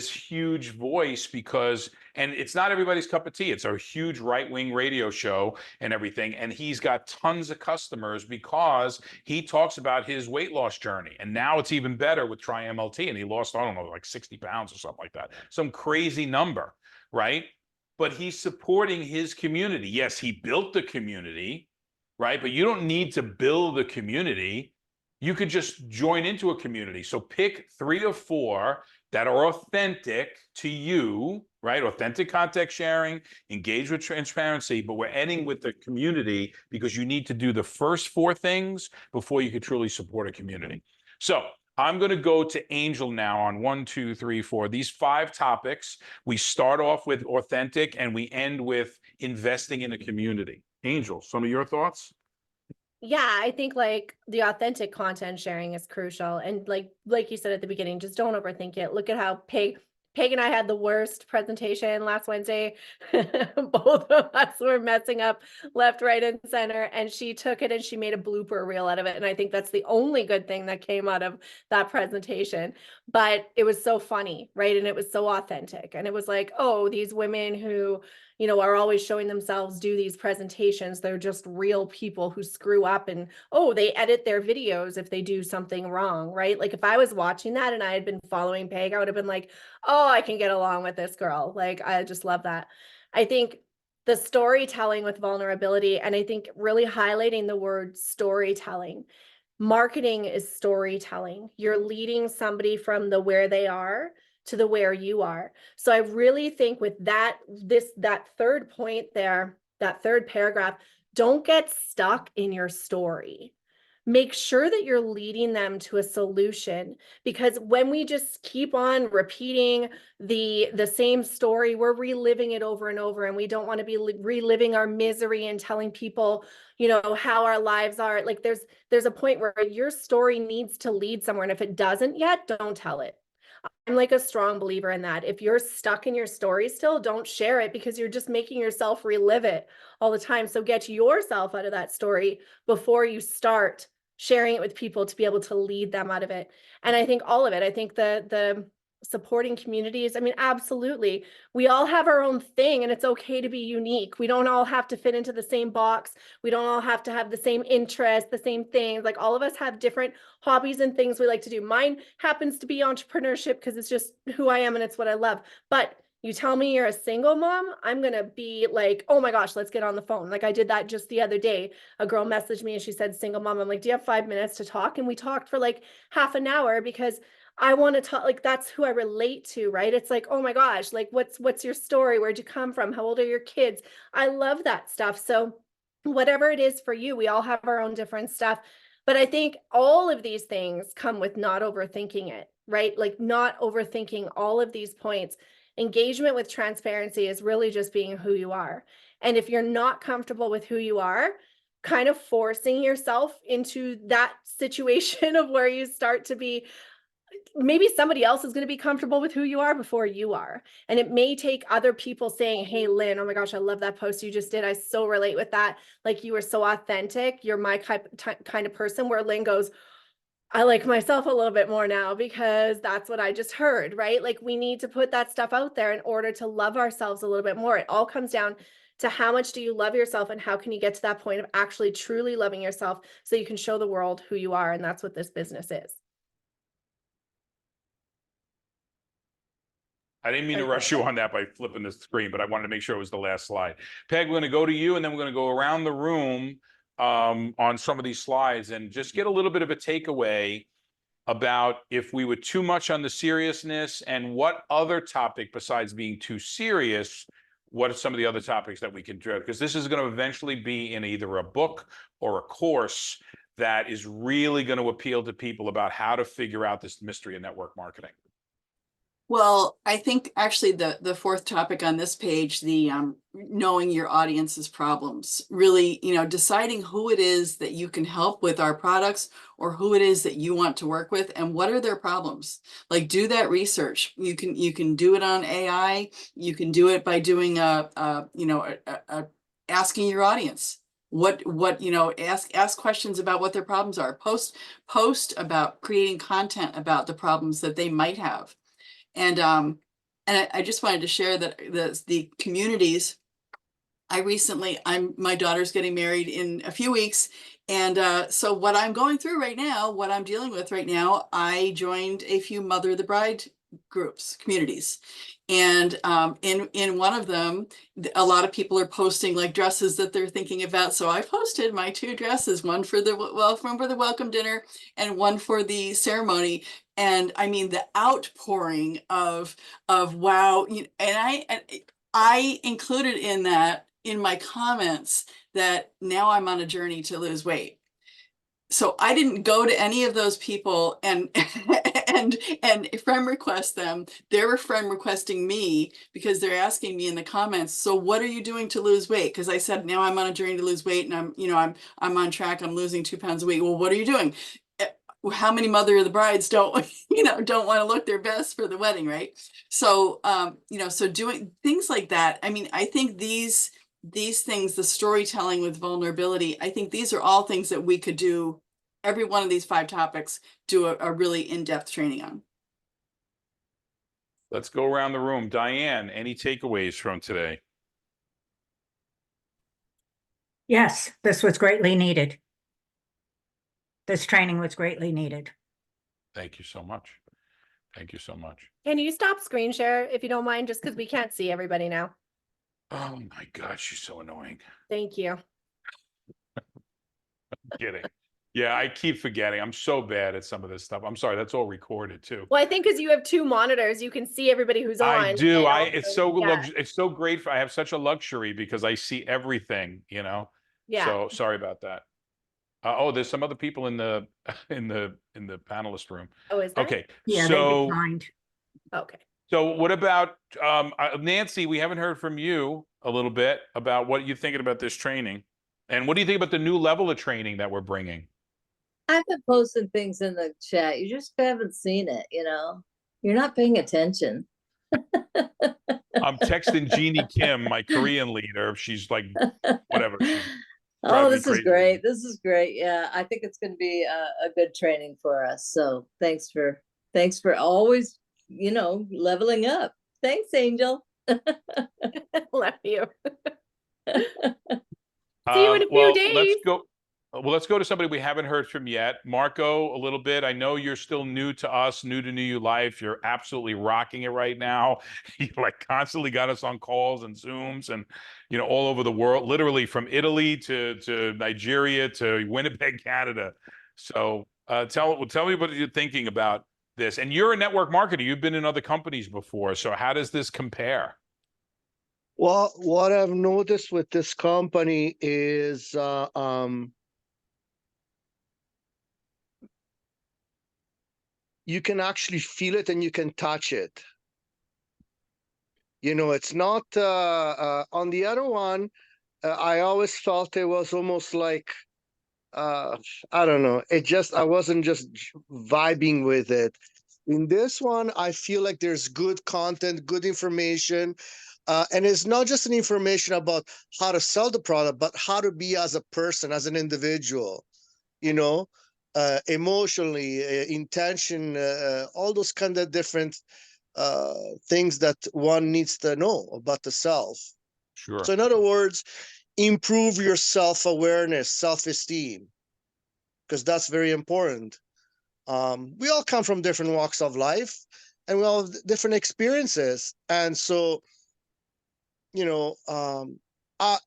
huge voice because, and it's not everybody's cup of tea. It's a huge right-wing radio show and everything. And he's got tons of customers because he talks about his weight loss journey. And now it's even better with TriMLT. And he lost, I don't know, like 60 pounds or something like that. Some crazy number. Right. But he's supporting his community. Yes, he built the community. Right. But you don't need to build the community. You could just join into a community. So pick 3 or 4 that are authentic to you, right? Authentic contact sharing, engage with transparency, but we're ending with the community because you need to do the first 4 things before you can truly support a community. So I'm going to go to Angel now on 1, 2, 3, 4. These 5 topics. We start off with authentic and we end with investing in a community. Angel, some of your thoughts? Yeah, I think like the authentic content sharing is crucial. And like you said at the beginning, just don't overthink it. Look at how Peg and I had the worst presentation last Wednesday. Both of us were messing up left, right, and center. And she took it and she made a blooper reel out of it. And I think that's the only good thing that came out of that presentation. But it was so funny, right? And it was so authentic. And it was like, oh, these women who, you know, are always showing themselves do these presentations. They're just real people who screw up, and oh, they edit their videos if they do something wrong, right? Like if I was watching that and I had been following Peg, I would have been like, oh, I can get along with this girl. Like, I just love that. I think the storytelling with vulnerability, and I think really highlighting the word storytelling. Marketing is storytelling. You're leading somebody from the where they are to the where you are. So I really think with that 3rd point there, that 3rd paragraph, don't get stuck in your story. make sure that you're leading them to a solution, because when we just keep on repeating the same story, we're reliving it over and over, and we don't want to be reliving our misery and telling people, you know, how our lives are. Like there's a point where your story needs to lead somewhere, and if it doesn't yet, don't tell it. I'm like a strong believer in that. If you're stuck in your story still, don't share it, because you're just making yourself relive it all the time. So get yourself out of that story before you start sharing it with people, to be able to lead them out of it. And I think all of it, I think the supporting communities, I mean, absolutely. We all have our own thing, and it's okay to be unique. We don't all have to fit into the same box. We don't all have to have the same interests, the same things. Like, all of us have different hobbies and things we like to do. Mine happens to be entrepreneurship, because it's just who I am and it's what I love. But you tell me you're a single mom, I'm going to be like, oh my gosh, let's get on the phone. Like I did that just the other day. A girl messaged me and she said, single mom. I'm like, do you have 5 minutes to talk? And we talked for like half an hour, because I want to talk, like that's who I relate to, right? It's like, oh my gosh, like what's your story? Where'd you come from? How old are your kids? I love that stuff. So whatever it is for you, we all have our own different stuff. But I think all of these things come with not overthinking it, right? Like not overthinking all of these points. Engagement with transparency is really just being who you are. And if you're not comfortable with who you are, kind of forcing yourself into that situation of where you start to be, maybe somebody else is going to be comfortable with who you are before you are. And it may take other people saying, hey, Lynn, oh my gosh, I love that post you just did. I so relate with that. Like you were so authentic. You're my kind of person, where Lynn goes, I like myself a little bit more now, because that's what I just heard, right? Like we need to put that stuff out there in order to love ourselves a little bit more. It all comes down to how much do you love yourself, and how can you get to that point of actually truly loving yourself so you can show the world who you are. And that's what this business is. I didn't mean to rush you on that by flipping the screen, but I wanted to make sure it was the last slide. Peg, we're going to go to you, and then we're going to go around the room on some of these slides and just get a little bit of a takeaway about if we were too much on the seriousness, and what other topic besides being too serious, what are some of the other topics that we can do? Because this is going to eventually be in either a book or a course that is really going to appeal to people about how to figure out this mystery of network marketing. Well, I think actually the fourth topic on this page, the knowing your audience's problems, really, you know, deciding who it is that you can help with our products, or who it is that you want to work with, and what are their problems. Like, do that research. You can do it on AI. You can do it by doing asking your audience. What you know, ask questions about what their problems are. Post about creating content about the problems that they might have. And I just wanted to share that the communities, my daughter's getting married in a few weeks. And so what I'm going through right now, what I'm dealing with right now, I joined a few Mother of the Bride groups, communities. And in one of them, a lot of people are posting like dresses that they're thinking about. So I posted my 2 dresses, one for the welcome dinner and one for the ceremony. And I mean, the outpouring of wow, and I included in that, in my comments, that now I'm on a journey to lose weight. So I didn't go to any of those people and friend request them. They were friend requesting me, because they're asking me in the comments, so what are you doing to lose weight? Because I said, now I'm on a journey to lose weight, and I'm on track. I'm losing 2 pounds a week. Well, what are you doing? How many Mother of the Brides don't want to look their best for the wedding, right? So so doing things like that. I mean, I think these things, the storytelling with vulnerability, I think these are all things that we could do. Every one of these 5 topics, do a really in-depth training on. Let's go around the room. Diane, any takeaways from today? Yes, this was greatly needed. This training was greatly needed. Thank you so much. Thank you so much. Can you stop screen share if you don't mind, just because we can't see everybody now? Oh my God, she's so annoying. Thank you. I'm kidding. Yeah, I keep forgetting. I'm so bad at some of this stuff. I'm sorry. That's all recorded too. Well, I think because you have 2 monitors, you can see everybody who's on. I do. and It's also- so yeah. it's so great. I have such a luxury because I see everything. Yeah. So sorry about that. Oh, there's some other people in the in the panelist room. Oh, is there? Okay, Yeah, they so declined. Okay. so what about Nancy? We haven't heard from you a little bit about what you're thinking about this training, and what do you think about the new level of training that we're bringing? I've been posting things in the chat. You just haven't seen it, you know? You're not paying attention. I'm texting Jeannie Kim, my Korean leader. She's like, whatever. She's Oh, driving me this is crazy. great. This is great. Yeah, I think it's going to be a good training for us. So thanks for always, you know, leveling up. Thanks, Angel. Love you. See you in a few Well, days. let's go. Well, let's go to somebody we haven't heard from yet. Marco, a little bit. I know you're still new to us, new to New You Life. You're absolutely rocking it right now. You like constantly got us on calls and Zooms and, you know, all over the world, literally from Italy to Nigeria to Winnipeg, Canada. So tell me what you're thinking about this. And you're a network marketer. You've been in other companies before. So how does this compare? Well, what I've noticed with this company is you can actually feel it and you can touch it. You know, it's not on the other one. I always felt it was almost like I don't know. I wasn't just vibing with it. In this one, I feel like there's good content, good information. And it's not just an information about how to sell the product, but how to be as a person, as an individual, you know, emotionally, intention, all those kind of different things that one needs to know about the self. Sure. So in other words, improve your self-awareness, self-esteem, because that's very important. We all come from different walks of life and we all have different experiences. And so, you know,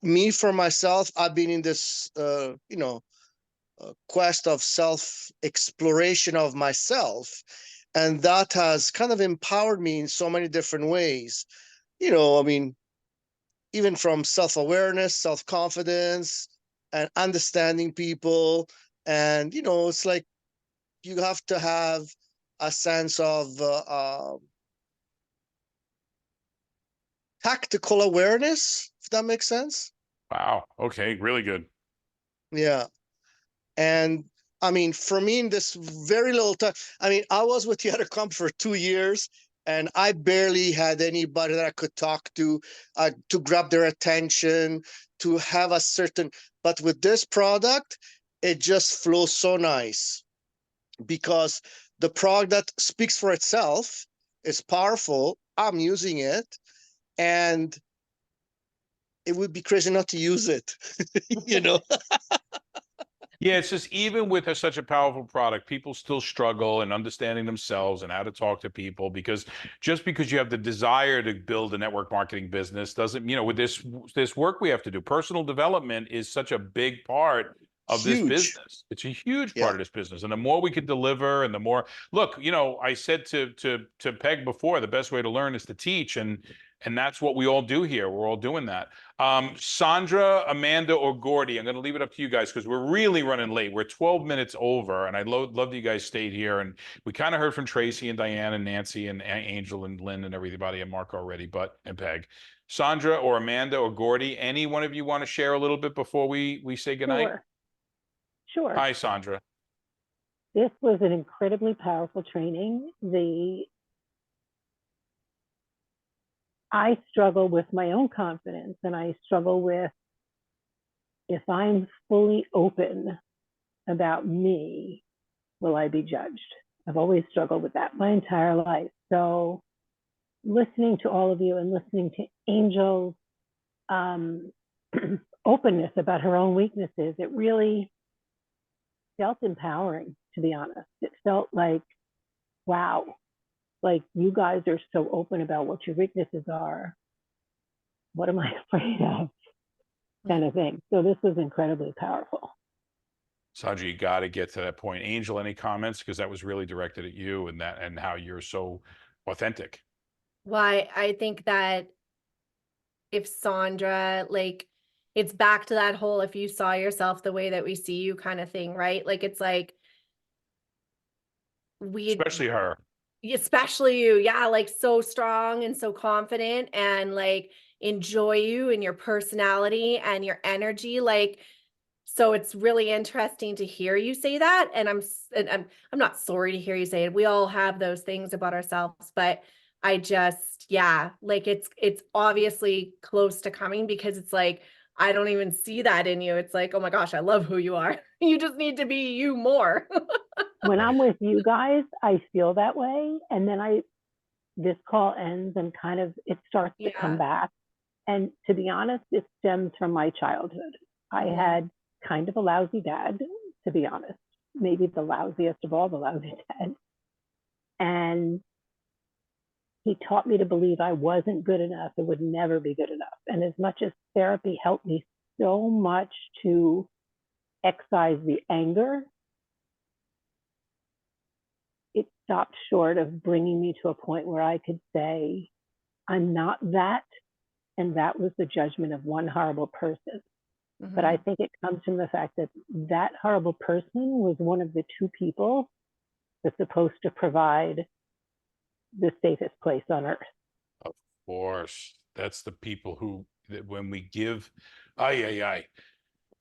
me for myself, I've been in this, you know, quest of self-exploration of myself. And that has kind of empowered me in so many different ways. You know, I mean, even from self-awareness, self-confidence, and understanding people. And, you know, it's like you have to have a sense of tactical awareness, if that makes sense. Wow. Okay. Really good. Yeah. And I mean, for me, in this very little time, I mean, I was with the other company for 2 years and I barely had anybody that I could talk to grab their attention, to have a certain, but with this product, it just flows so nice because the product speaks for itself. It's powerful. I'm using it and it would be crazy not to use it, you know? Yeah, it's just even with such a powerful product, people still struggle in understanding themselves and how to talk to people because just because you have the desire to build a network marketing business doesn't, you know, with this work we have to do, personal development is such a big part of this Huge. business. It's a huge Yeah. part of this business. And the more we can deliver and the more, look, you know, I said to Peg before, the best way to learn is to teach. And that's what we all do here. We're all doing that. Sandra, Amanda, or Gordy, I'm going to leave it up to you guys because we're really running late. We're 12 minutes over, and I love that you guys stayed here. And we kind of heard from Tracy and Diane and Nancy and Angel and Lynn and everybody and Mark already, and Peg. Sandra or Amanda or Gordy, any one of you want to share a little bit before we say goodnight? Sure. Hi, Sandra. This was an incredibly powerful training. I struggle with my own confidence and I struggle with if I'm fully open about me, will I be judged? I've always struggled with that my entire life. So listening to all of you and listening to Angel's openness about her own weaknesses, it really felt empowering, to be honest. It felt like, wow, like you guys are so open about what your weaknesses are. What am I afraid of? Kind of thing. So this was incredibly powerful. Sandra, you got to get to that point. Angel, any comments? Because that was really directed at you and how you're so authentic. Why I think that if Sandra, like, it's back to that whole, if you saw yourself the way that we see you kind of thing, right? Like, it's like, Especially her. especially you, yeah, like so strong and so confident and like enjoy you and your personality and your energy. Like, so it's really interesting to hear you say that. And I'm not sorry to hear you say it. We all have those things about ourselves, but I just, yeah, like it's obviously close to coming, because it's like, I don't even see that in you. It's like, oh my gosh, I love who you are. You just need to be you more. When I'm with you guys, I feel that way. And then this call ends and kind of, it starts to come Yeah. back. And to be honest, it stems from my childhood. I Mhm. had kind of a lousy dad, to be honest, maybe the lousiest of all the lousy dads. And he taught me to believe I wasn't good enough. It would never be good enough. And as much as therapy helped me so much to excise the anger, it stopped short of bringing me to a point where I could say, I'm not that. And that was the judgment of one horrible person. But I Mhm. think it comes from the fact that that horrible person was one of the two people that's supposed to provide the safest place on earth. Of course, that's the people who, that when we give, ay.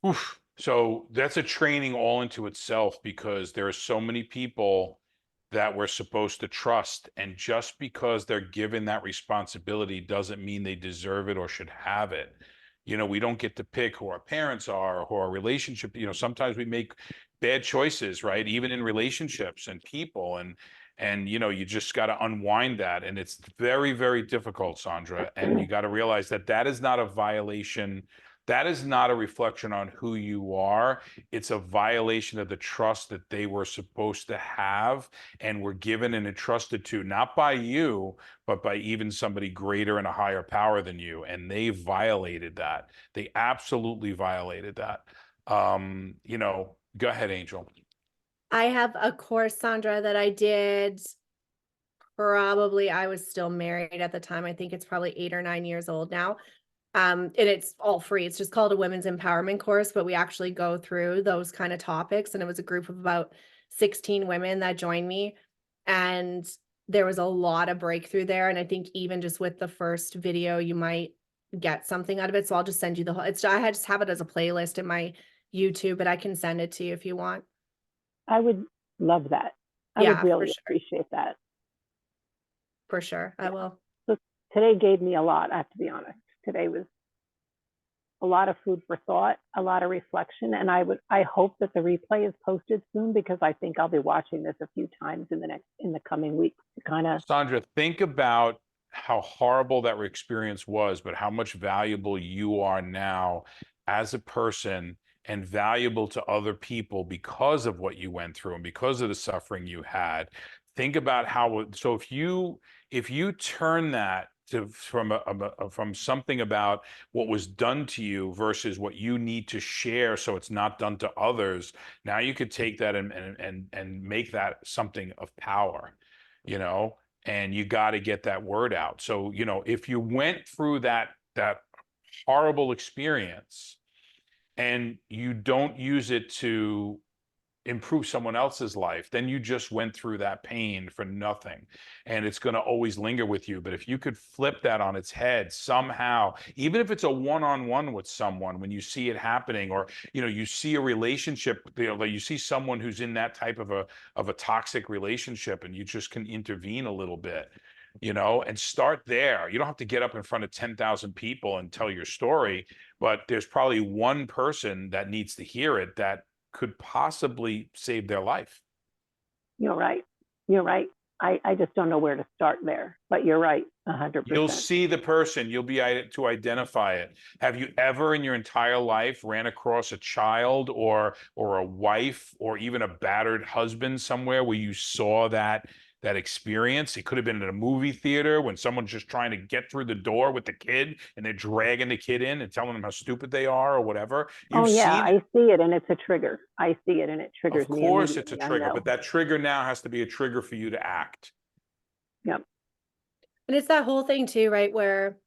Oof. So that's a training all into itself, because there are so many people that we're supposed to trust. And just because they're given that responsibility doesn't mean they deserve it or should have it. You know, we don't get to pick who our parents are or who our relationship, you know, sometimes we make bad choices, right? Even in relationships and people, and you know, you just got to unwind that. And it's very, very difficult, Sandra. And you got to realize that that is not a violation. That is not a reflection on who you are. It's a violation of the trust that they were supposed to have and were given and entrusted to, not by you, but by even somebody greater and a higher power than you. And they violated that. They absolutely violated that. You know, go ahead, Angel. I have a course, Sandra, that I did. Probably I was still married at the time. I think it's probably 8 or 9 years old now. And it's all free. It's just called a women's empowerment course, but we actually go through those kind of topics. And it was a group of about 16 women that joined me. And there was a lot of breakthrough there. And I think even just with the first video, you might get something out of it. So I'll just send you the whole, I just have it as a playlist in my YouTube, but I can send it to you if you want. I would love that. I Yeah, would for really sure. appreciate that. For sure. I will. So today gave me a lot, I have to be honest. Today was a lot of food for thought, a lot of reflection, and I hope that the replay is posted soon, because I think I'll be watching this a few times in the coming weeks to kind of. Sandra, think about how horrible that experience was, but how much valuable you are now as a person, and valuable to other people because of what you went through and because of the suffering you had. Think about how, so if you turn that to from something about what was done to you versus what you need to share so it's not done to others, now you could take that and make that something of power, you know, and you got to get that word out. So, you know, if you went through that horrible experience and you don't use it to improve someone else's life, then you just went through that pain for nothing, and it's going to always linger with you. But if you could flip that on its head somehow, even if it's a one-on-one with someone, when you see it happening, or you know, you see a relationship, you know, like you see someone who's in that type of a toxic relationship, and you just can intervene a little bit, you know, and start there. You don't have to get up in front of 10,000 people and tell your story, but there's probably one person that needs to hear it that could possibly save their life. You're right. You're right. I just don't know where to start there, but you're right, 100%. You'll see the person, you'll be to identify it. Have you ever in your entire life ran across a child or a wife or even a battered husband somewhere where you saw that experience? It could have been in a movie theater when someone's just trying to get through the door with the kid and they're dragging the kid in and telling them how stupid they are or whatever. Oh You've yeah, seen I see it, and it's a trigger. I see it, and it triggers Of me course it's a immediately. I trigger, know. but that trigger now has to be a trigger for you to act. Yep. And it's that whole thing too, right? Where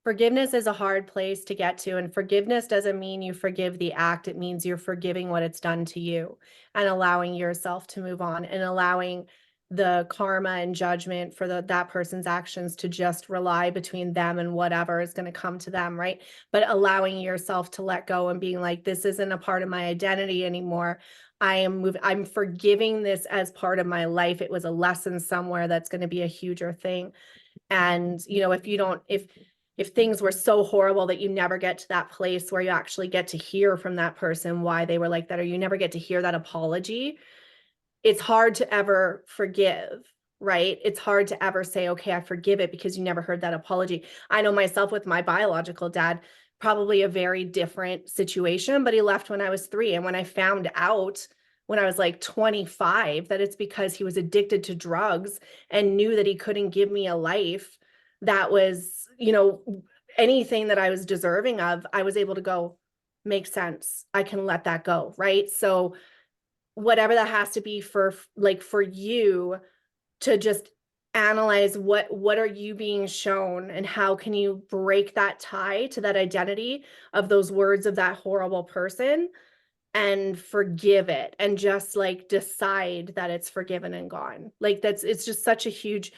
forgiveness is a hard place to get to, and forgiveness doesn't mean you forgive the act. It means you're forgiving what it's done to you and allowing yourself to move on and allowing the karma and judgment for that person's actions to just rely between them and whatever is going to come to them, right? But allowing yourself to let go and being like, this isn't a part of my identity anymore. I'm forgiving this as part of my life. It was a lesson somewhere that's going to be a huger thing. And, you know, if things were so horrible that you never get to that place where you actually get to hear from that person why they were like that, or you never get to hear that apology, it's hard to ever forgive, right? It's hard to ever say, okay, I forgive it, because you never heard that apology. I know myself with my biological dad, probably a very different situation, but he left when I was 3. And when I found out when I was like 25 that it's because he was addicted to drugs and knew that he couldn't give me a life that was, you know, anything that I was deserving of, I was able to go, makes sense. I can let that go, right? So whatever that has to be for you to just analyze what are you being shown and how can you break that tie to that identity of those words of that horrible person and forgive it and just like decide that it's forgiven and gone. Like it's just such a huge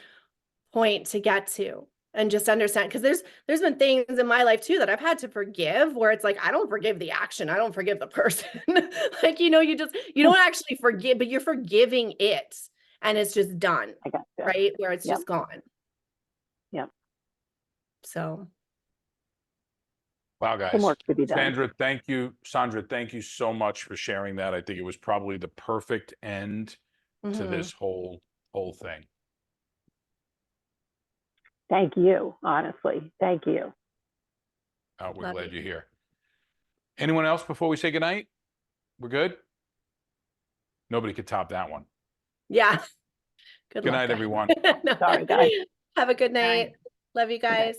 point to get to. And just understand, because there's been things in my life too that I've had to forgive where it's like, I don't forgive the action, I don't forgive the person. Like, you know, you don't actually forgive, but you're forgiving it and it's just done, I got you. right? Where it's Yep. just gone. Yep. So Wow, guys. Some work to be done. Sandra, thank you so much for sharing that. I think it was probably the perfect end to mhm. this whole thing. Thank you, honestly. Thank you. We're Love glad you. you're here. Anyone else before we say goodnight? We're good? Nobody could top that one. Yeah. Good Good luck, night, guys. everyone. No. Sorry, guys. Have a good Night. night. Love you guys.